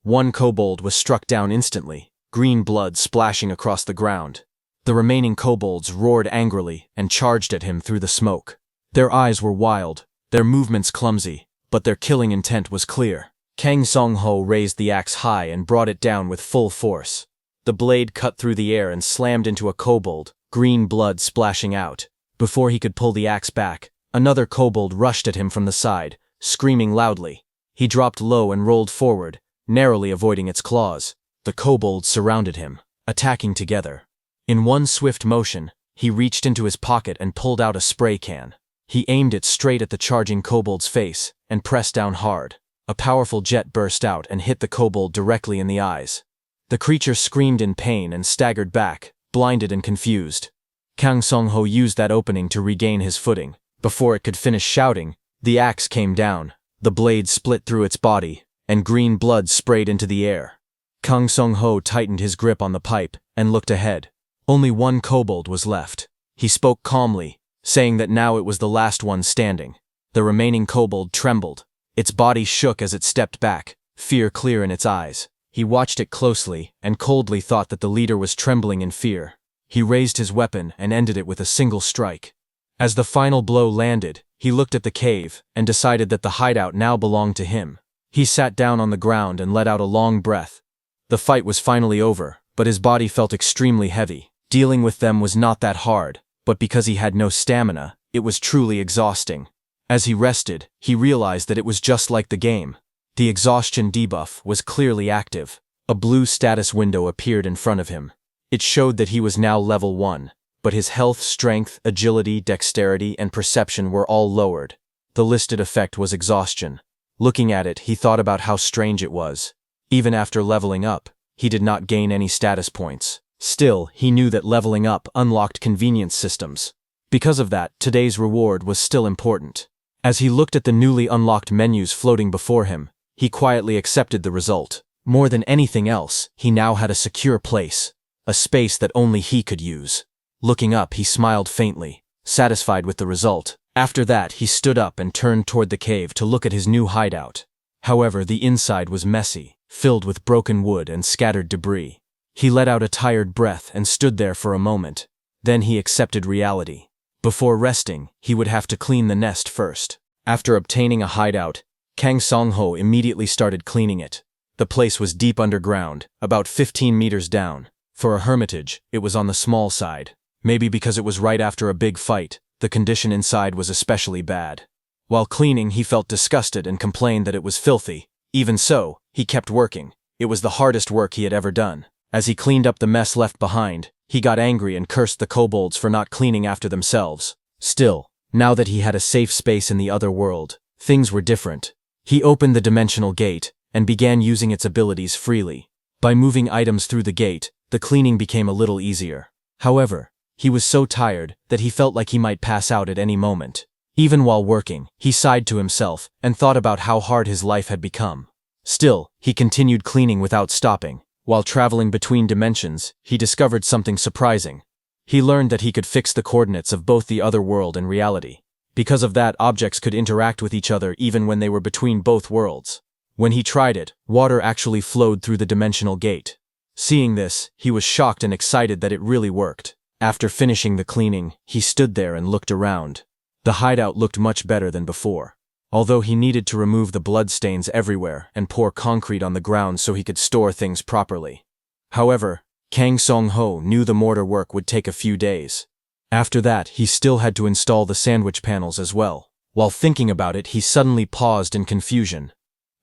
One kobold was struck down instantly, green blood splashing across the ground. The remaining kobolds roared angrily and charged at him through the smoke. Their eyes were wild, their movements clumsy, but their killing intent was clear. Kang Song-ho raised the axe high and brought it down with full force. The blade cut through the air and slammed into a kobold, green blood splashing out. Before he could pull the axe back, another kobold rushed at him from the side, screaming loudly. He dropped low and rolled forward, narrowly avoiding its claws. The kobolds surrounded him, attacking together. In one swift motion, he reached into his pocket and pulled out a spray can. He aimed it straight at the charging kobold's face and pressed down hard. A powerful jet burst out and hit the kobold directly in the eyes. The creature screamed in pain and staggered back, blinded and confused. Kang Song-ho used that opening to regain his footing. Before it could finish shouting, the axe came down. The blade split through its body, and green blood sprayed into the air. Kang Song-ho tightened his grip on the pipe and looked ahead. Only one kobold was left. He spoke calmly, saying that now it was the last one standing. The remaining kobold trembled. Its body shook as it stepped back, fear clear in its eyes. He watched it closely and coldly thought that the leader was trembling in fear. He raised his weapon and ended it with a single strike. As the final blow landed, he looked at the cave and decided that the hideout now belonged to him. He sat down on the ground and let out a long breath. The fight was finally over, but his body felt extremely heavy. Dealing with them was not that hard, but because he had no stamina, it was truly exhausting. As he rested, he realized that it was just like the game. The exhaustion debuff was clearly active. A blue status window appeared in front of him. It showed that he was now level 1, but his health, strength, agility, dexterity, and perception were all lowered. The listed effect was exhaustion. Looking at it, he thought about how strange it was. Even after leveling up, he did not gain any status points. Still, he knew that leveling up unlocked convenience systems. Because of that, today's reward was still important. As he looked at the newly unlocked menus floating before him, he quietly accepted the result. More than anything else, he now had a secure place, a space that only he could use. Looking up, he smiled faintly, satisfied with the result. After that, he stood up and turned toward the cave to look at his new hideout. However, the inside was messy, filled with broken wood and scattered debris. He let out a tired breath and stood there for a moment. Then he accepted reality. Before resting, he would have to clean the nest first. After obtaining a hideout, Kang Song-ho immediately started cleaning it. The place was deep underground, about 15 meters down. For a hermitage, it was on the small side. Maybe because it was right after a big fight, the condition inside was especially bad. While cleaning, he felt disgusted and complained that it was filthy. Even so, he kept working. It was the hardest work he had ever done. As he cleaned up the mess left behind, he got angry and cursed the kobolds for not cleaning after themselves. Still, now that he had a safe space in the other world, things were different. He opened the dimensional gate and began using its abilities freely. By moving items through the gate, the cleaning became a little easier. However, He was so tired that he felt like he might pass out at any moment. Even while working, he sighed to himself and thought about how hard his life had become. Still, he continued cleaning without stopping. While traveling between dimensions, he discovered something surprising. He learned that he could fix the coordinates of both the other world and reality. Because of that, objects could interact with each other even when they were between both worlds. When he tried it, water actually flowed through the dimensional gate. Seeing this, he was shocked and excited that it really worked. After finishing the cleaning, he stood there and looked around. The hideout looked much better than before. Although he needed to remove the bloodstains everywhere and pour concrete on the ground so he could store things properly. However, Kang Song-ho knew the mortar work would take a few days. After that, he still had to install the sandwich panels as well. While thinking about it, he suddenly paused in confusion.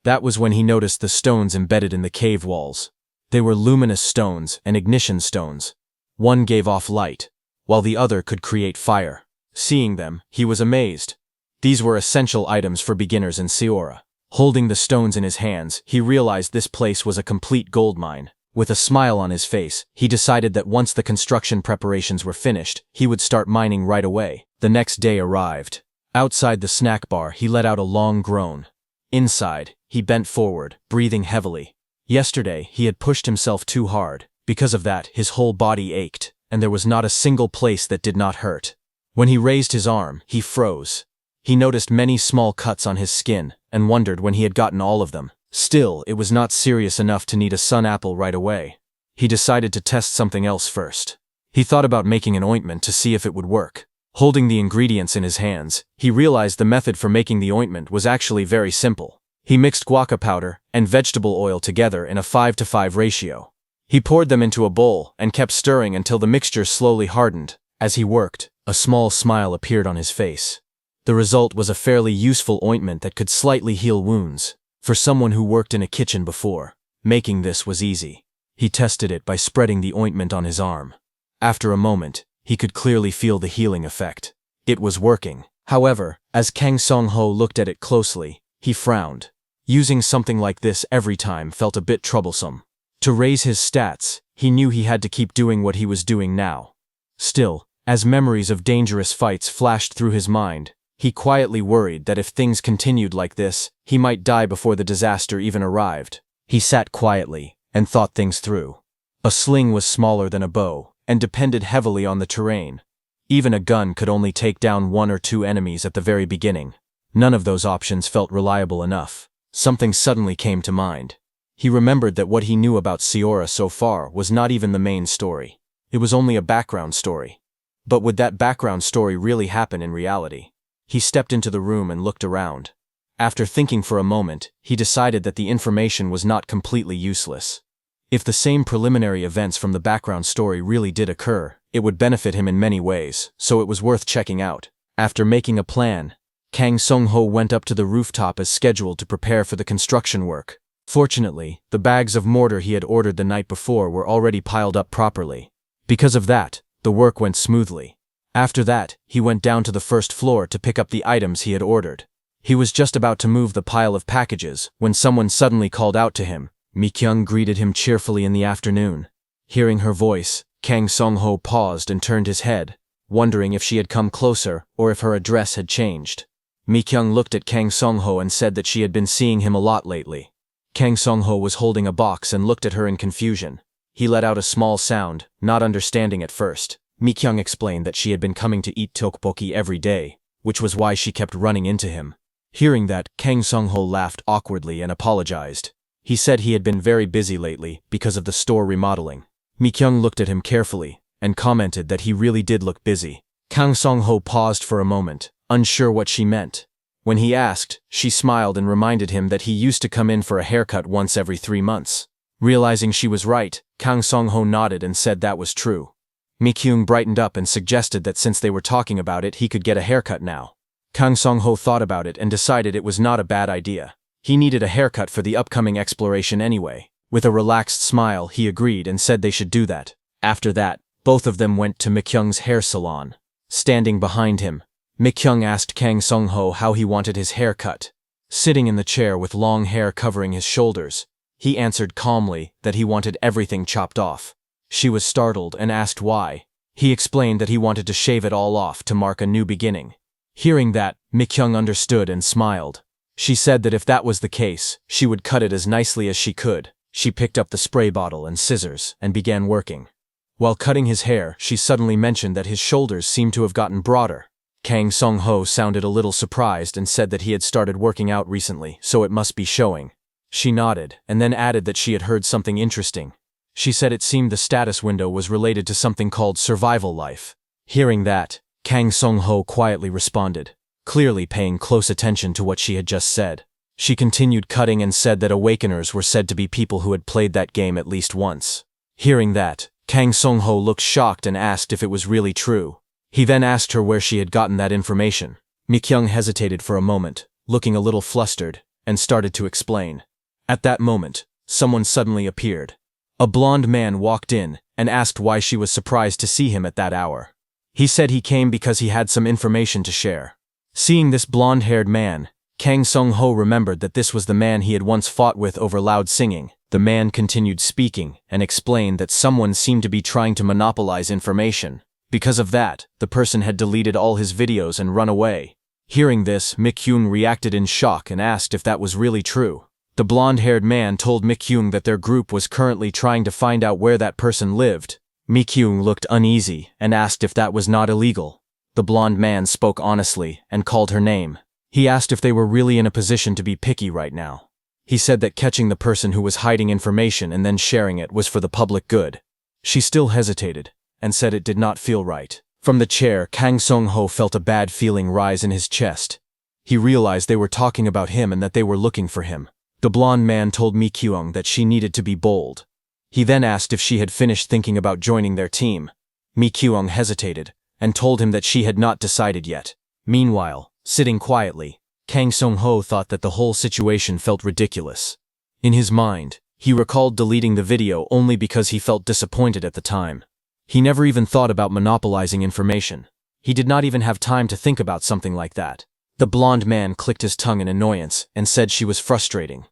That was when he noticed the stones embedded in the cave walls. They were luminous stones and ignition stones. One gave off light, while the other could create fire. Seeing them, he was amazed. These were essential items for beginners in Seora. Holding the stones in his hands, he realized this place was a complete gold mine. With a smile on his face, he decided that once the construction preparations were finished, he would start mining right away. The next day arrived. Outside the snack bar, he let out a long groan. Inside, he bent forward, breathing heavily. Yesterday, he had pushed himself too hard. Because of that, his whole body ached, and there was not a single place that did not hurt. When he raised his arm, he froze. He noticed many small cuts on his skin, and wondered when he had gotten all of them. Still, it was not serious enough to need a sun apple right away. He decided to test something else first. He thought about making an ointment to see if it would work. Holding the ingredients in his hands, he realized the method for making the ointment was actually very simple. He mixed guaca powder and vegetable oil together in a 5:5 ratio. He poured them into a bowl and kept stirring until the mixture slowly hardened. As he worked, a small smile appeared on his face. The result was a fairly useful ointment that could slightly heal wounds. For someone who worked in a kitchen before, making this was easy. He tested it by spreading the ointment on his arm. After a moment, he could clearly feel the healing effect. It was working. However, as Kang Song-ho looked at it closely, he frowned. Using something like this every time felt a bit troublesome. To raise his stats, he knew he had to keep doing what he was doing now. Still, as memories of dangerous fights flashed through his mind, he quietly worried that if things continued like this, he might die before the disaster even arrived. He sat quietly and thought things through. A sling was smaller than a bow and depended heavily on the terrain. Even a gun could only take down 1 or 2 enemies at the very beginning. None of those options felt reliable enough. Something suddenly came to mind. He remembered that what he knew about Seora so far was not even the main story. It was only a background story. But would that background story really happen in reality? He stepped into the room and looked around. After thinking for a moment, he decided that the information was not completely useless. If the same preliminary events from the background story really did occur, it would benefit him in many ways, so it was worth checking out. After making a plan, Kang Song-ho went up to the rooftop as scheduled to prepare for the construction work. Fortunately, the bags of mortar he had ordered the night before were already piled up properly. Because of that, the work went smoothly. After that, he went down to the first floor to pick up the items he had ordered. He was just about to move the pile of packages when someone suddenly called out to him. Mi-kyung greeted him cheerfully in the afternoon. Hearing her voice, Kang Song-ho paused and turned his head, wondering if she had come closer or if her address had changed. Mi-kyung looked at Kang Song-ho and said that she had been seeing him a lot lately. Kang Song-ho was holding a box and looked at her in confusion. He let out a small sound, not understanding at first. Mi-kyung explained that she had been coming to eat tteokbokki every day, which was why she kept running into him. Hearing that, Kang Song-ho laughed awkwardly and apologized. He said he had been very busy lately because of the store remodeling. Mi-kyung looked at him carefully and commented that he really did look busy. Kang Song-ho paused for a moment, unsure what she meant. When he asked, she smiled and reminded him that he used to come in for a haircut once every 3 months. Realizing she was right, Kang Song-ho nodded and said that was true. Mi-kyung brightened up and suggested that since they were talking about it, he could get a haircut now. Kang Song-ho thought about it and decided it was not a bad idea. He needed a haircut for the upcoming exploration anyway. With a relaxed smile, he agreed and said they should do that. After that, both of them went to Mi-kyung's hair salon. Standing behind him, Mi-kyung asked Kang Song-ho how he wanted his hair cut. Sitting in the chair with long hair covering his shoulders, he answered calmly that he wanted everything chopped off. She was startled and asked why. He explained that he wanted to shave it all off to mark a new beginning. Hearing that, Mi-kyung understood and smiled. She said that if that was the case, she would cut it as nicely as she could. She picked up the spray bottle and scissors and began working. While cutting his hair, she suddenly mentioned that his shoulders seemed to have gotten broader. Kang Sung-ho sounded a little surprised and said that he had started working out recently, so it must be showing. She nodded, and then added that she had heard something interesting. She said it seemed the status window was related to something called survival life. Hearing that, Kang Sung-ho quietly responded, clearly paying close attention to what she had just said. She continued cutting and said that awakeners were said to be people who had played that game at least once. Hearing that, Kang Sung-ho looked shocked and asked if it was really true. He then asked her where she had gotten that information. Mi-kyung hesitated for a moment, looking a little flustered, and started to explain. At that moment, someone suddenly appeared. A blond man walked in and asked why she was surprised to see him at that hour. He said he came because he had some information to share. Seeing this blonde-haired man, Kang Sung-ho remembered that this was the man he had once fought with over loud singing. The man continued speaking and explained that someone seemed to be trying to monopolize information. Because of that, the person had deleted all his videos and run away. Hearing this, Mi-kyung reacted in shock and asked if that was really true. The blonde-haired man told Mi-kyung that their group was currently trying to find out where that person lived. Mi-kyung looked uneasy and asked if that was not illegal. The blonde man spoke honestly and called her name. He asked if they were really in a position to be picky right now. He said that catching the person who was hiding information and then sharing it was for the public good. She still hesitated and said it did not feel right. From the chair, Kang Sung-ho felt a bad feeling rise in his chest. He realized they were talking about him and that they were looking for him. The blonde man told Mi-kyung that she needed to be bold. He then asked if she had finished thinking about joining their team. Mi-kyung hesitated and told him that she had not decided yet. Meanwhile, sitting quietly, Kang Sung-ho thought that the whole situation felt ridiculous. In his mind, he recalled deleting the video only because he felt disappointed at the time. He never even thought about monopolizing information. He did not even have time to think about something like that. The blonde man clicked his tongue in annoyance and said she was frustrating.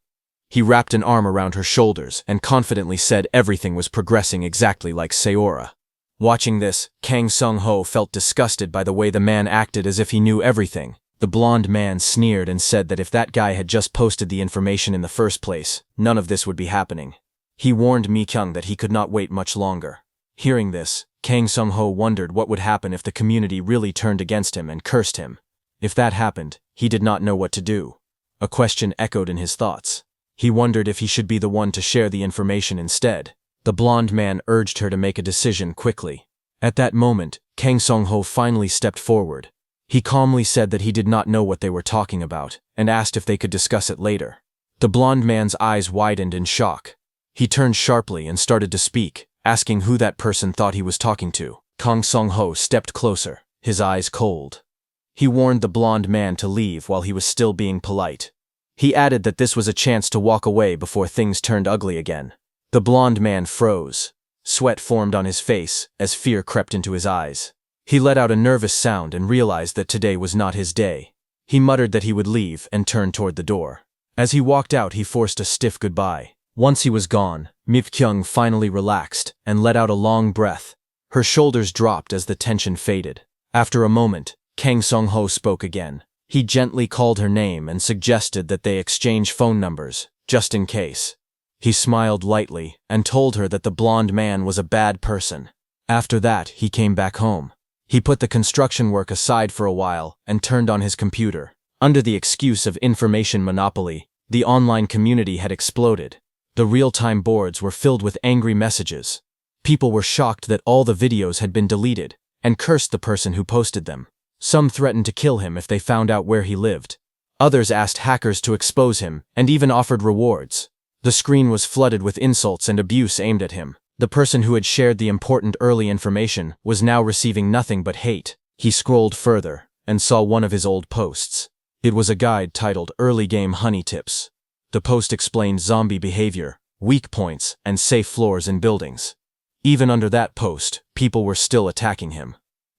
He wrapped an arm around her shoulders and confidently said everything was progressing exactly like Seora. Watching this, Kang Sung-ho felt disgusted by the way the man acted as if he knew everything. The blonde man sneered and said that if that guy had just posted the information in the first place, none of this would be happening. He warned Mi-kyung that he could not wait much longer. Hearing this, Kang Sung-ho wondered what would happen if the community really turned against him and cursed him. If that happened, he did not know what to do. A question echoed in his thoughts. He wondered if he should be the one to share the information instead. The blonde man urged her to make a decision quickly. At that moment, Kang Sung-ho finally stepped forward. He calmly said that he did not know what they were talking about, and asked if they could discuss it later. The blonde man's eyes widened in shock. He turned sharply and started to speak, asking who that person thought he was talking to. Kang Sung-ho stepped closer, his eyes cold. He warned the blonde man to leave while he was still being polite. He added that this was a chance to walk away before things turned ugly again. The blonde man froze. Sweat formed on his face as fear crept into his eyes. He let out a nervous sound and realized that today was not his day. He muttered that he would leave and turned toward the door. As he walked out, he forced a stiff goodbye. Once he was gone, Mi-kyung finally relaxed and let out a long breath. Her shoulders dropped as the tension faded. After a moment, Kang Sung-ho spoke again. He gently called her name and suggested that they exchange phone numbers, just in case. He smiled lightly and told her that the blonde man was a bad person. After that, he came back home. He put the construction work aside for a while and turned on his computer. Under the excuse of information monopoly, the online community had exploded. The real-time boards were filled with angry messages. People were shocked that all the videos had been deleted and cursed the person who posted them. Some threatened to kill him if they found out where he lived. Others asked hackers to expose him and even offered rewards. The screen was flooded with insults and abuse aimed at him. The person who had shared the important early information was now receiving nothing but hate. He scrolled further and saw one of his old posts. It was a guide titled Early Game Honey Tips. The post explained zombie behavior, weak points, and safe floors in buildings. Even under that post, people were still attacking him.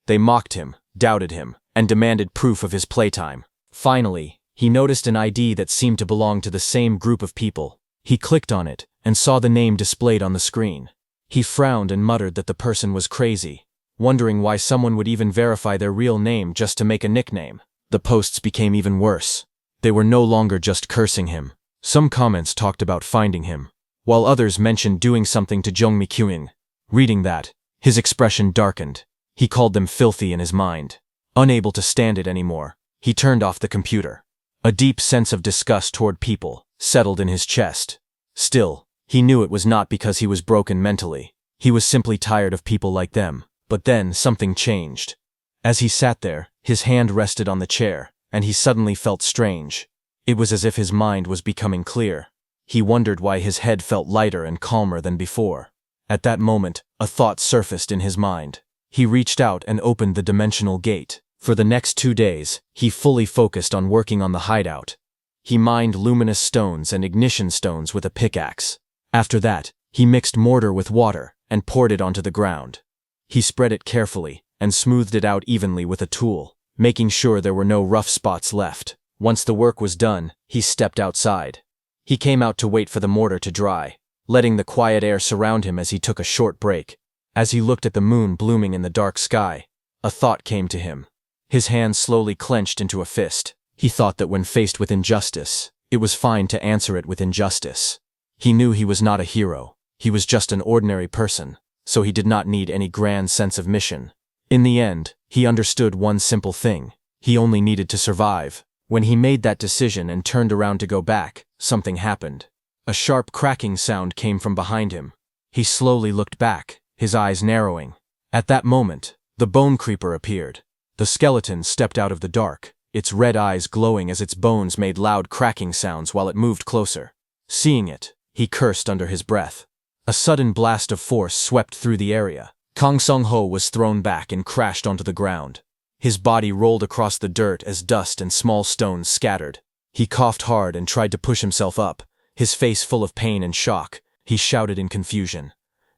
They mocked him, doubted him, and demanded proof of his playtime. Finally, he noticed an ID that seemed to belong to the same group of people. He clicked on it and saw the name displayed on the screen. He frowned and muttered that the person was crazy. wondering why someone would even verify their real name just to make a nickname. The posts became even worse. They were no longer just cursing him. Some comments talked about finding him, while others mentioned doing something to Jung Mi-kyung. Reading that, his expression darkened. He called them filthy in his mind. Unable to stand it anymore, he turned off the computer. A deep sense of disgust toward people settled in his chest. Still, he knew it was not because he was broken mentally. He was simply tired of people like them. But then something changed. As he sat there, his hand rested on the chair, and he suddenly felt strange. It was as if his mind was becoming clear. He wondered why his head felt lighter and calmer than before. At that moment, a thought surfaced in his mind. He reached out and opened the dimensional gate. For the next 2 days, he fully focused on working on the hideout. He mined luminous stones and ignition stones with a pickaxe. After that, he mixed mortar with water and poured it onto the ground. He spread it carefully and smoothed it out evenly with a tool, making sure there were no rough spots left. Once the work was done, he stepped outside. He came out to wait for the mortar to dry, letting the quiet air surround him as he took a short break. As he looked at the moon blooming in the dark sky, a thought came to him. His hand slowly clenched into a fist. He thought that when faced with injustice, it was fine to answer it with injustice. He knew he was not a hero. He was just an ordinary person, so he did not need any grand sense of mission. In the end, he understood one simple thing. He only needed to survive. When he made that decision and turned around to go back, something happened. A sharp cracking sound came from behind him. He slowly looked back, his eyes narrowing. At that moment, the bone creeper appeared. The skeleton stepped out of the dark, its red eyes glowing as its bones made loud cracking sounds while it moved closer. Seeing it, he cursed under his breath. A sudden blast of force swept through the area. Kang Sung-ho was thrown back and crashed onto the ground. His body rolled across the dirt as dust and small stones scattered. He coughed hard and tried to push himself up, his face full of pain and shock. He shouted in confusion,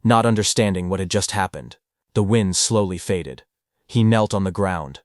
not understanding what had just happened. The wind slowly faded. He knelt on the ground,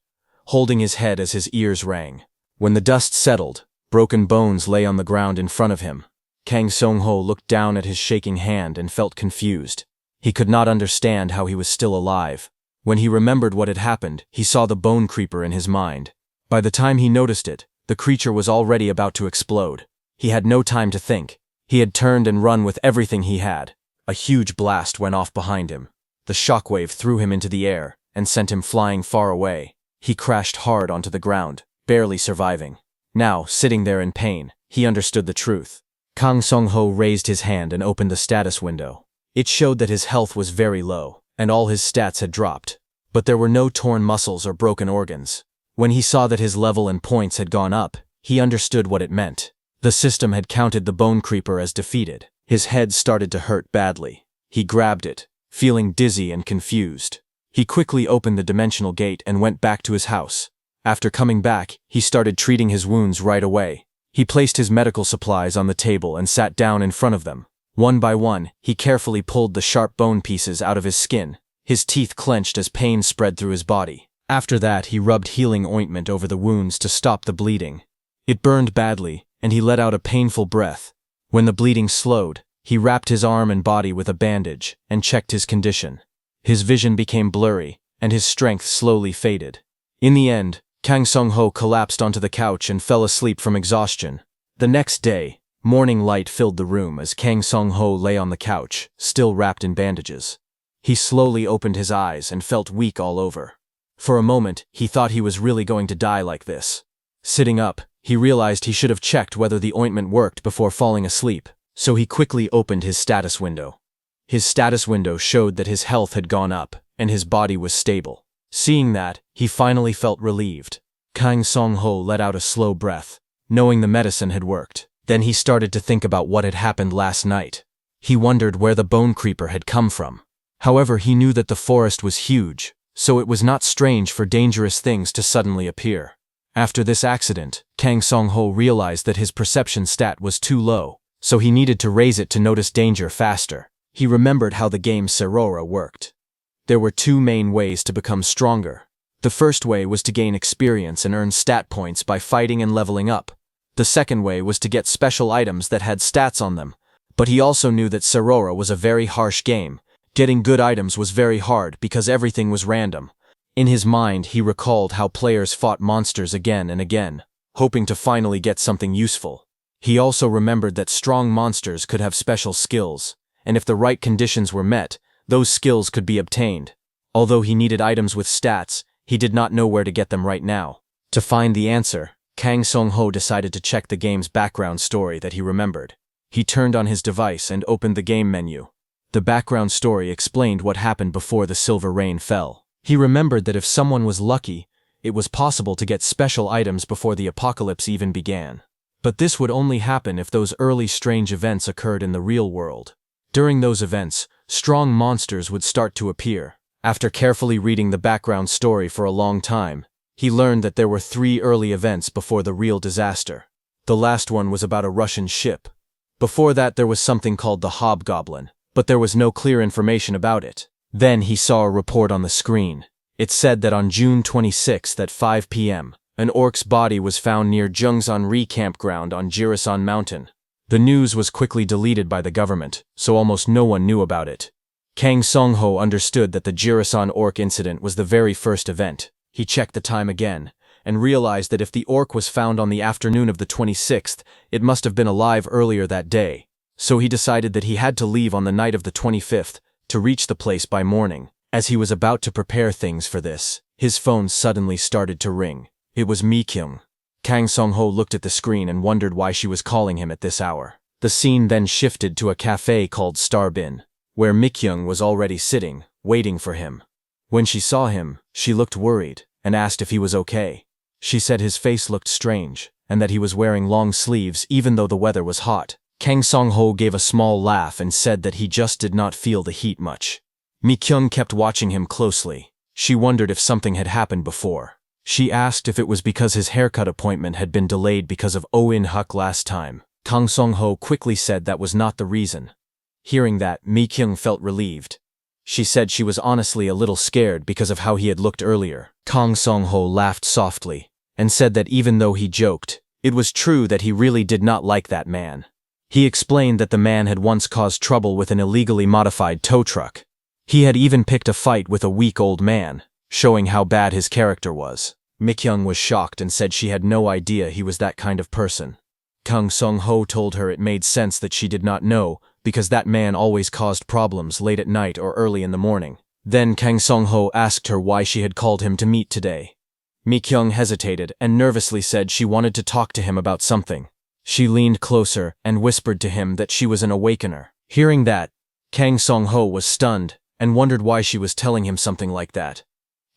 holding his head as his ears rang. When the dust settled, broken bones lay on the ground in front of him. Kang Sung-ho looked down at his shaking hand and felt confused. He could not understand how he was still alive. When he remembered what had happened, he saw the bone creeper in his mind. By the time he noticed it, the creature was already about to explode. He had no time to think. He had turned and run with everything he had. A huge blast went off behind him. The shockwave threw him into the air and sent him flying far away. He crashed hard onto the ground, barely surviving. Now, sitting there in pain, he understood the truth. Kang Sung-ho raised his hand and opened the status window. It showed that his health was very low, and all his stats had dropped. But there were no torn muscles or broken organs. When he saw that his level and points had gone up, he understood what it meant. The system had counted the bone creeper as defeated. His head started to hurt badly. He grabbed it, feeling dizzy and confused. He quickly opened the dimensional gate and went back to his house. After coming back, he started treating his wounds right away. He placed his medical supplies on the table and sat down in front of them. One by one, he carefully pulled the sharp bone pieces out of his skin. His teeth clenched as pain spread through his body. After that, he rubbed healing ointment over the wounds to stop the bleeding. It burned badly, and he let out a painful breath. When the bleeding slowed, he wrapped his arm and body with a bandage and checked his condition. His vision became blurry, and his strength slowly faded. In the end, Kang Sung-ho collapsed onto the couch and fell asleep from exhaustion. The next day, morning light filled the room as Kang Sung-ho lay on the couch, still wrapped in bandages. He slowly opened his eyes and felt weak all over. For a moment, he thought he was really going to die like this. Sitting up, he realized he should have checked whether the ointment worked before falling asleep, so he quickly opened his status window. His status window showed that his health had gone up, and his body was stable. Seeing that, he finally felt relieved. Kang Sung-ho let out a slow breath, knowing the medicine had worked. Then he started to think about what had happened last night. He wondered where the bone creeper had come from. However, he knew that the forest was huge, so it was not strange for dangerous things to suddenly appear. After this accident, Kang Sung-ho realized that his perception stat was too low, so he needed to raise it to notice danger faster. He remembered how the game Serora worked. There were two main ways to become stronger. The first way was to gain experience and earn stat points by fighting and leveling up. The second way was to get special items that had stats on them. But he also knew that Serora was a very harsh game, Getting good items was very hard because everything was random. In his mind, he recalled how players fought monsters again and again, hoping to finally get something useful. He also remembered that strong monsters could have special skills, and if the right conditions were met, those skills could be obtained. Although he needed items with stats, he did not know where to get them right now. To find the answer, Kang Song-ho decided to check the game's background story that he remembered. He turned on his device and opened the game menu. The background story explained what happened before the silver rain fell. He remembered that if someone was lucky, it was possible to get special items before the apocalypse even began. But this would only happen if those early strange events occurred in the real world. During those events, strong monsters would start to appear. After carefully reading the background story for a long time, he learned that there were 3 early events before the real disaster. The last one was about a Russian ship. Before that there was something called the Hobgoblin, but there was no clear information about it. Then he saw a report on the screen. It said that on June 26th at 5 p.m., an orc's body was found near Jungsan-ri campground on Jirisan Mountain. The news was quickly deleted by the government, so almost no one knew about it. Kang Song-ho understood that the Jirisan orc incident was the very first event. He checked the time again, and realized that if the orc was found on the afternoon of the 26th, it must have been alive earlier that day. So he decided that he had to leave on the night of the 25th to reach the place by morning. As he was about to prepare things for this, his phone suddenly started to ring. It was Mi-kyung. Kang Song-ho looked at the screen and wondered why she was calling him at this hour. The scene then shifted to a cafe called Starbin, where Mi-kyung was already sitting, waiting for him. When she saw him, she looked worried and asked if he was okay. She said his face looked strange and that he was wearing long sleeves even though the weather was hot. Kang Song-ho gave a small laugh and said that he just did not feel the heat much. Mi-kyung kept watching him closely. She wondered if something had happened before. She asked if it was because his haircut appointment had been delayed because of Oh In-huk last time. Kang Song-ho quickly said that was not the reason. Hearing that, Mi-kyung felt relieved. She said she was honestly a little scared because of how he had looked earlier. Kang Song-ho laughed softly and said that even though he joked, it was true that he really did not like that man. He explained that the man had once caused trouble with an illegally modified tow truck. He had even picked a fight with a weak old man, showing how bad his character was. Mi-kyung was shocked and said she had no idea he was that kind of person. Kang Song-ho told her it made sense that she did not know because that man always caused problems late at night or early in the morning. Then Kang Song-ho asked her why she had called him to meet today. Mi-kyung hesitated and nervously said she wanted to talk to him about something. She leaned closer and whispered to him that she was an awakener. Hearing that, Kang Song-ho was stunned and wondered why she was telling him something like that.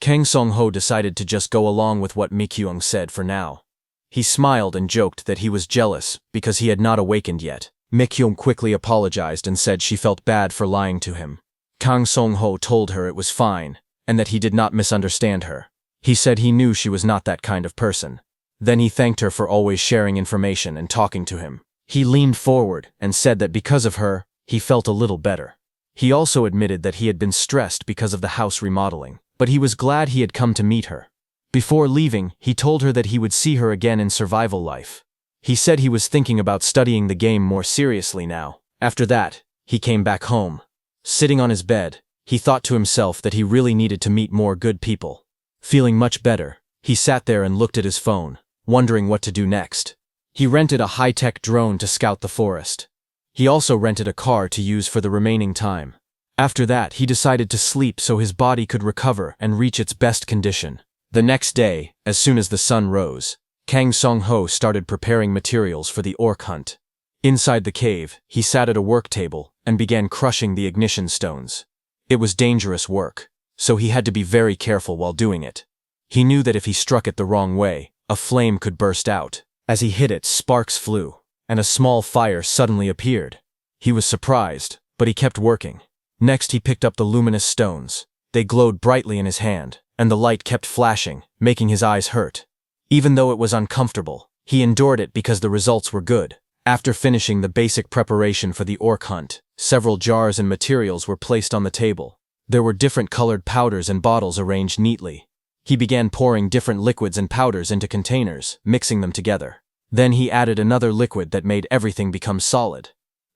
Kang Song-ho decided to just go along with what Mi-kyung said for now. He smiled and joked that he was jealous because he had not awakened yet. Mi-kyung quickly apologized and said she felt bad for lying to him. Kang Song-ho told her it was fine and that he did not misunderstand her. He said he knew she was not that kind of person. Then he thanked her for always sharing information and talking to him. He leaned forward and said that because of her, he felt a little better. He also admitted that he had been stressed because of the house remodeling, but he was glad he had come to meet her. Before leaving, he told her that he would see her again in survival life. He said he was thinking about studying the game more seriously now. After that, he came back home. Sitting on his bed, he thought to himself that he really needed to meet more good people. Feeling much better, he sat there and looked at his phone, wondering what to do next. He rented a high-tech drone to scout the forest. He also rented a car to use for the remaining time. After that, he decided to sleep so his body could recover and reach its best condition. The next day, as soon as the sun rose, Kang Song-ho started preparing materials for the orc hunt. Inside the cave, he sat at a work table and began crushing the ignition stones. It was dangerous work, so he had to be very careful while doing it. He knew that if he struck it the wrong way, a flame could burst out. As he hit it, sparks flew, and a small fire suddenly appeared. He was surprised, but he kept working. Next he picked up the luminous stones. They glowed brightly in his hand, and the light kept flashing, making his eyes hurt. Even though it was uncomfortable, he endured it because the results were good. After finishing the basic preparation for the orc hunt, several jars and materials were placed on the table. There were different colored powders and bottles arranged neatly. He began pouring different liquids and powders into containers, mixing them together. Then he added another liquid that made everything become solid.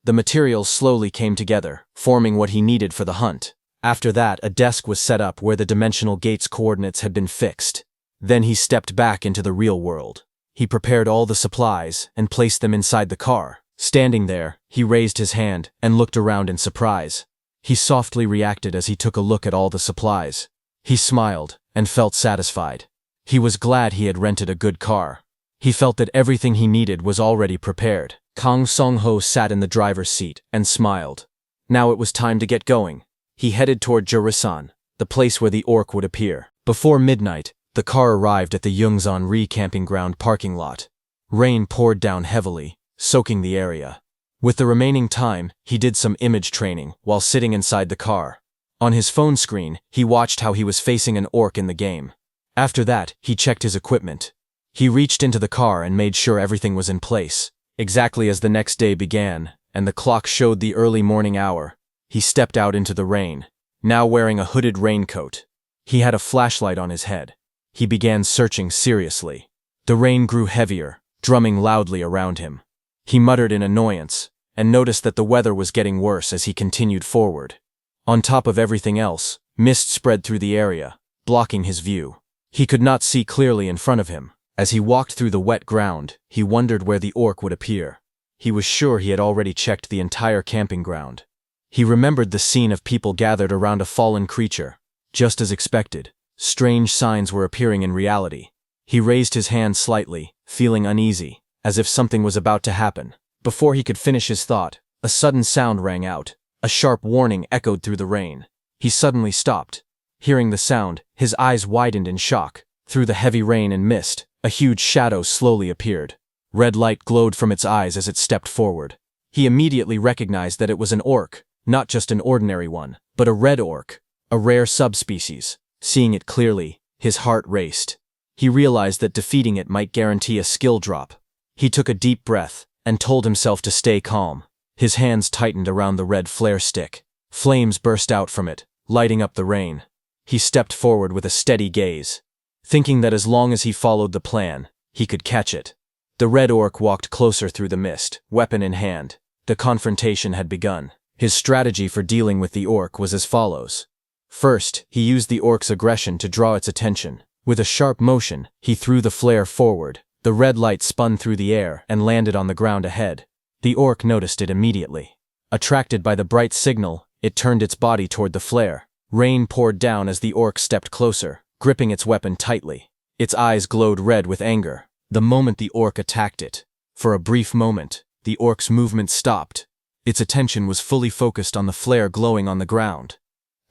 The materials slowly came together, forming what he needed for the hunt. After that, a desk was set up where the dimensional gate's coordinates had been fixed. Then he stepped back into the real world. He prepared all the supplies and placed them inside the car. Standing there, he raised his hand and looked around in surprise. He softly reacted as he took a look at all the supplies. He smiled and felt satisfied. He was glad he had rented a good car. He felt that everything he needed was already prepared. Kang Song-ho sat in the driver's seat and smiled. Now it was time to get going. He headed toward Jurisan, the place where the orc would appear. Before midnight, the car arrived at the Yungsan-ri camping ground parking lot. Rain poured down heavily, soaking the area. With the remaining time, he did some image training while sitting inside the car. On his phone screen, he watched how he was facing an orc in the game. After that, he checked his equipment. He reached into the car and made sure everything was in place. Exactly as the next day began, and the clock showed the early morning hour, he stepped out into the rain, now wearing a hooded raincoat. He had a flashlight on his head. He began searching seriously. The rain grew heavier, drumming loudly around him. He muttered in annoyance, and noticed that the weather was getting worse as he continued forward. On top of everything else, mist spread through the area, blocking his view. He could not see clearly in front of him. As he walked through the wet ground, he wondered where the orc would appear. He was sure he had already checked the entire camping ground. He remembered the scene of people gathered around a fallen creature. Just as expected, strange signs were appearing in reality. He raised his hand slightly, feeling uneasy, as if something was about to happen. Before he could finish his thought, a sudden sound rang out. A sharp warning echoed through the rain. He suddenly stopped. Hearing the sound, his eyes widened in shock. Through the heavy rain and mist, a huge shadow slowly appeared. Red light glowed from its eyes as it stepped forward. He immediately recognized that it was an orc, not just an ordinary one, but a red orc, a rare subspecies. Seeing it clearly, his heart raced. He realized that defeating it might guarantee a skill drop. He took a deep breath and told himself to stay calm. His hands tightened around the red flare stick. Flames burst out from it, lighting up the rain. He stepped forward with a steady gaze, thinking that as long as he followed the plan, he could catch it. The red orc walked closer through the mist, weapon in hand. The confrontation had begun. His strategy for dealing with the orc was as follows. First, he used the orc's aggression to draw its attention. With a sharp motion, he threw the flare forward. The red light spun through the air and landed on the ground ahead. The orc noticed it immediately. Attracted by the bright signal, it turned its body toward the flare. Rain poured down as the orc stepped closer, gripping its weapon tightly. Its eyes glowed red with anger. The moment the orc attacked it, for a brief moment, the orc's movement stopped. Its attention was fully focused on the flare glowing on the ground.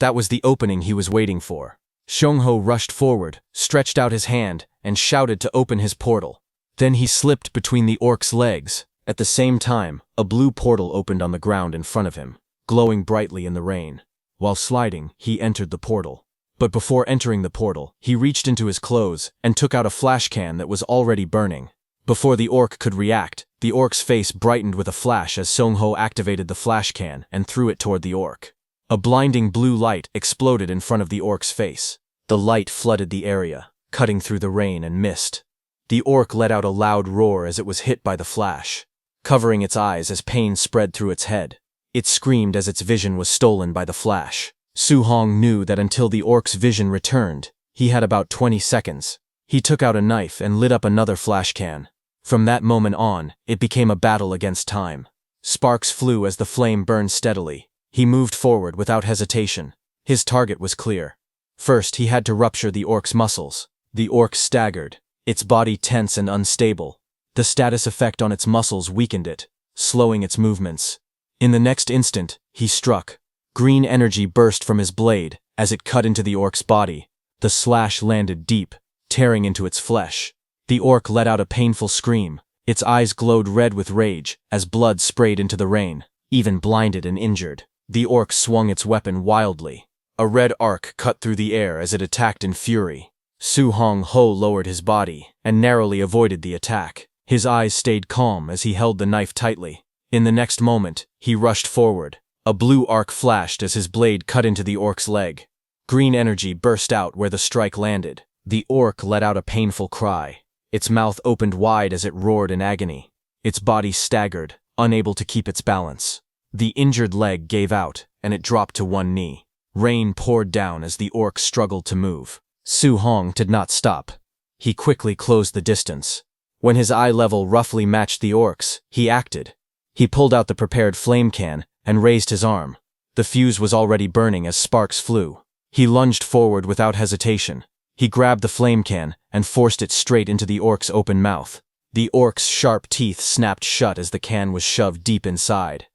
That was the opening he was waiting for. Song-ho rushed forward, stretched out his hand, and shouted to open his portal. Then he slipped between the orc's legs. At the same time, a blue portal opened on the ground in front of him, glowing brightly in the rain. While sliding, he entered the portal. But before entering the portal, he reached into his clothes and took out a flash can that was already burning. Before the orc could react, the orc's face brightened with a flash as Song-ho activated the flash can and threw it toward the orc. A blinding blue light exploded in front of the orc's face. The light flooded the area, cutting through the rain and mist. The orc let out a loud roar as it was hit by the flash, covering its eyes as pain spread through its head. It screamed as its vision was stolen by the flash. Su-hong knew that until the orc's vision returned, he had about 20 seconds. He took out a knife and lit up another flash can. From that moment on, it became a battle against time. Sparks flew as the flame burned steadily. He moved forward without hesitation. His target was clear. First, he had to rupture the orc's muscles. The orc staggered, its body tense and unstable. The status effect on its muscles weakened it, slowing its movements. In the next instant, he struck. Green energy burst from his blade as it cut into the orc's body. The slash landed deep, tearing into its flesh. The orc let out a painful scream. Its eyes glowed red with rage as blood sprayed into the rain. Even blinded and injured, the orc swung its weapon wildly. A red arc cut through the air as it attacked in fury. Su-hong-ho lowered his body and narrowly avoided the attack. His eyes stayed calm as he held the knife tightly. In the next moment, he rushed forward. A blue arc flashed as his blade cut into the orc's leg. Green energy burst out where the strike landed. The orc let out a painful cry. Its mouth opened wide as it roared in agony. Its body staggered, unable to keep its balance. The injured leg gave out, and it dropped to one knee. Rain poured down as the orc struggled to move. Su Hong did not stop. He quickly closed the distance. When his eye level roughly matched the orc's, he acted. He pulled out the prepared flame can and raised his arm. The fuse was already burning as sparks flew. He lunged forward without hesitation. He grabbed the flame can and forced it straight into the orc's open mouth. The orc's sharp teeth snapped shut as the can was shoved deep inside.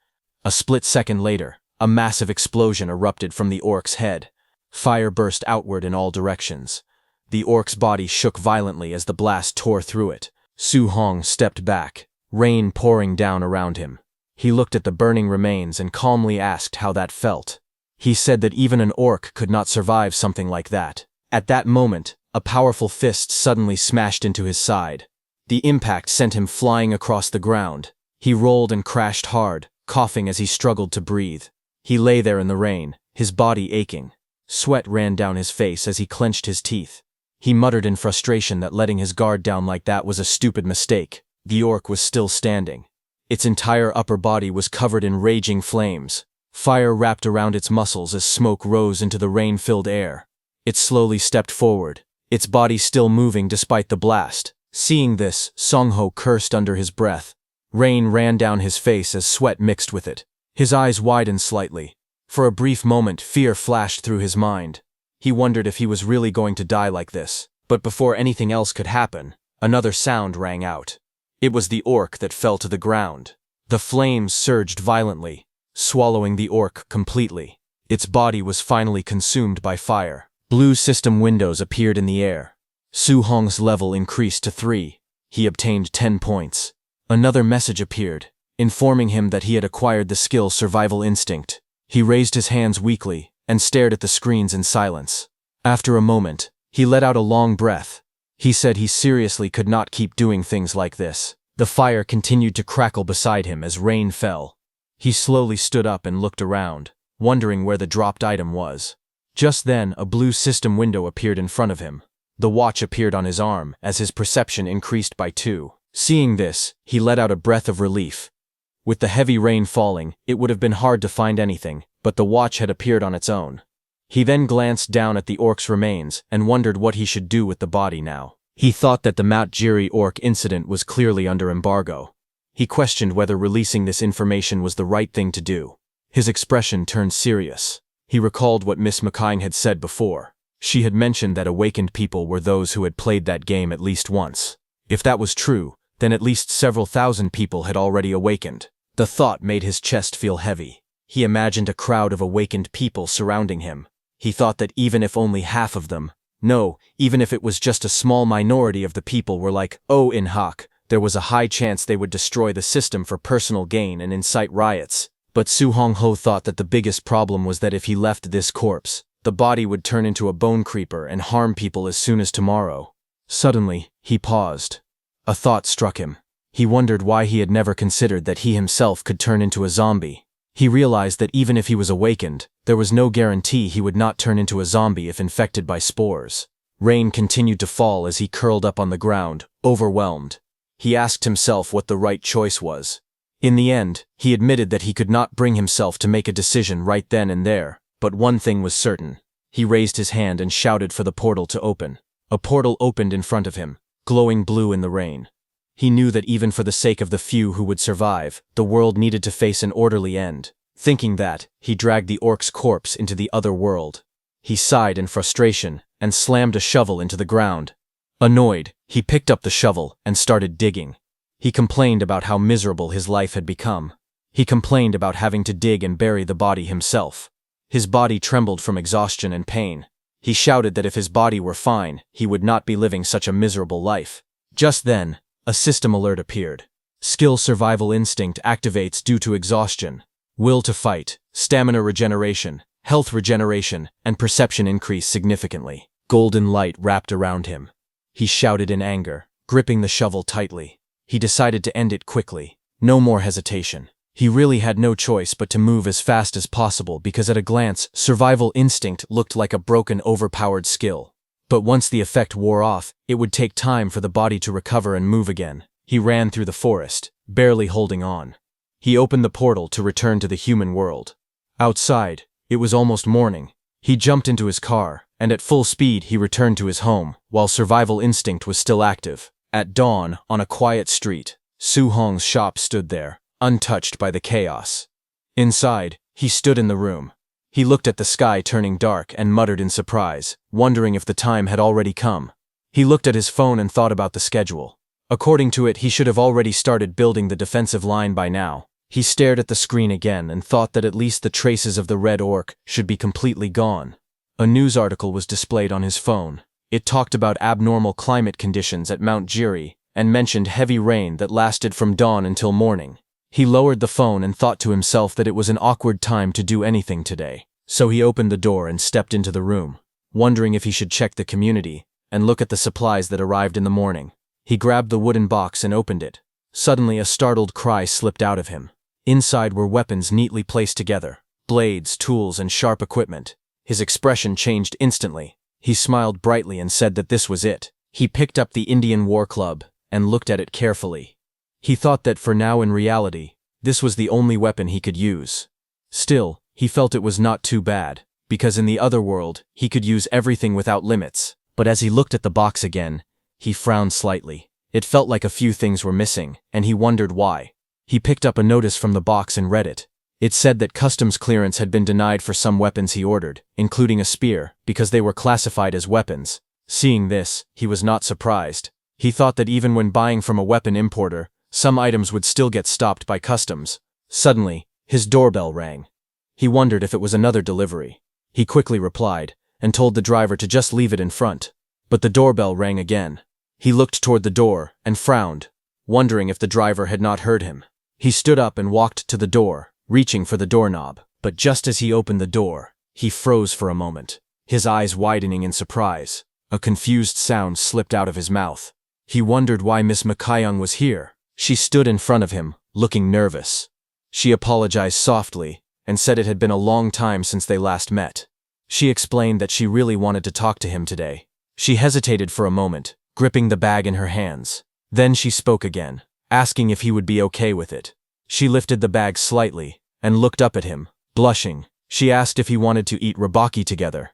A split second later, a massive explosion erupted from the orc's head. Fire burst outward in all directions. The orc's body shook violently as the blast tore through it. Su Hong stepped back, rain pouring down around him. He looked at the burning remains and calmly asked how that felt. He said that even an orc could not survive something like that. At that moment, a powerful fist suddenly smashed into his side. The impact sent him flying across the ground. He rolled and crashed hard, coughing as he struggled to breathe. He lay there in the rain, his body aching. Sweat ran down his face as he clenched his teeth. He muttered in frustration that letting his guard down like that was a stupid mistake. The orc was still standing. Its entire upper body was covered in raging flames. Fire wrapped around its muscles as smoke rose into the rain-filled air. It slowly stepped forward, its body still moving despite the blast. Seeing this, Song-ho cursed under his breath. Rain ran down his face as sweat mixed with it. His eyes widened slightly. For a brief moment, fear flashed through his mind. He wondered if he was really going to die like this. But before anything else could happen, another sound rang out. It was the orc that fell to the ground. The flames surged violently, swallowing the orc completely. Its body was finally consumed by fire. Blue system windows appeared in the air. Su Hong's level increased to 3. He obtained 10 points. Another message appeared, informing him that he had acquired the skill Survival Instinct. He raised his hands weakly and stared at the screens in silence. After a moment, he let out a long breath. He said he seriously could not keep doing things like this. The fire continued to crackle beside him as rain fell. He slowly stood up and looked around, wondering where the dropped item was. Just then, a blue system window appeared in front of him. The watch appeared on his arm as his perception increased by 2. Seeing this, he let out a breath of relief. With the heavy rain falling, it would have been hard to find anything, but the watch had appeared on its own. He then glanced down at the orc's remains and wondered what he should do with the body now. He thought that the Mount Jiri orc incident was clearly under embargo. He questioned whether releasing this information was the right thing to do. His expression turned serious. He recalled what Miss McKine had said before. She had mentioned that awakened people were those who had played that game at least once. If that was true, then at least several thousand people had already awakened. The thought made his chest feel heavy. He imagined a crowd of awakened people surrounding him. He thought that even if only half of them, no, even if it was just a small minority of the people were like Oh In Hak, there was a high chance they would destroy the system for personal gain and incite riots. But Su Hong-ho thought that the biggest problem was that if he left this corpse, the body would turn into a bone creeper and harm people as soon as tomorrow. Suddenly, he paused. A thought struck him. He wondered why he had never considered that he himself could turn into a zombie. He realized that even if he was awakened, there was no guarantee he would not turn into a zombie if infected by spores. Rain continued to fall as he curled up on the ground, overwhelmed. He asked himself what the right choice was. In the end, he admitted that he could not bring himself to make a decision right then and there, but one thing was certain. He raised his hand and shouted for the portal to open. A portal opened in front of him, glowing blue in the rain. He knew that even for the sake of the few who would survive, the world needed to face an orderly end. Thinking that, he dragged the orc's corpse into the other world. He sighed in frustration and slammed a shovel into the ground. Annoyed, he picked up the shovel and started digging. He complained about how miserable his life had become. He complained about having to dig and bury the body himself. His body trembled from exhaustion and pain. He shouted that if his body were fine, he would not be living such a miserable life. Just then, a system alert appeared. Skill Survival Instinct activates due to exhaustion. Will to fight, stamina regeneration, health regeneration, and perception increase significantly. Golden light wrapped around him. He shouted in anger, gripping the shovel tightly. He decided to end it quickly. No more hesitation. He really had no choice but to move as fast as possible because at a glance, Survival Instinct looked like a broken, overpowered skill. But once the effect wore off, it would take time for the body to recover and move again. He ran through the forest, barely holding on. He opened the portal to return to the human world. Outside, it was almost morning. He jumped into his car, and at full speed he returned to his home, while survival instinct was still active. At dawn, on a quiet street, Su Hong's shop stood there, untouched by the chaos. Inside, he stood in the room. He looked at the sky turning dark and muttered in surprise, wondering if the time had already come. He looked at his phone and thought about the schedule. According to it, he should have already started building the defensive line by now. He stared at the screen again and thought that at least the traces of the red orc should be completely gone. A news article was displayed on his phone. It talked about abnormal climate conditions at Mount Jiri and mentioned heavy rain that lasted from dawn until morning. He lowered the phone and thought to himself that it was an awkward time to do anything today. So he opened the door and stepped into the room, wondering if he should check the community and look at the supplies that arrived in the morning. He grabbed the wooden box and opened it. Suddenly, a startled cry slipped out of him. Inside were weapons neatly placed together, blades, tools, and sharp equipment. His expression changed instantly. He smiled brightly and said that this was it. He picked up the Indian war club and looked at it carefully. He thought that for now, in reality, this was the only weapon he could use. Still, he felt it was not too bad, because in the other world, he could use everything without limits. But as he looked at the box again, he frowned slightly. It felt like a few things were missing, and he wondered why. He picked up a notice from the box and read it. It said that customs clearance had been denied for some weapons he ordered, including a spear, because they were classified as weapons. Seeing this, he was not surprised. He thought that even when buying from a weapon importer, some items would still get stopped by customs. Suddenly, his doorbell rang. He wondered if it was another delivery. He quickly replied, and told the driver to just leave it in front. But the doorbell rang again. He looked toward the door and frowned, wondering if the driver had not heard him. He stood up and walked to the door, reaching for the doorknob. But just as he opened the door, he froze for a moment, his eyes widening in surprise. A confused sound slipped out of his mouth. He wondered why Miss McKayung was here. She stood in front of him, looking nervous. She apologized softly and said it had been a long time since they last met. She explained that she really wanted to talk to him today. She hesitated for a moment, gripping the bag in her hands. Then she spoke again, asking if he would be okay with it. She lifted the bag slightly and looked up at him, blushing. She asked if he wanted to eat ribaki together.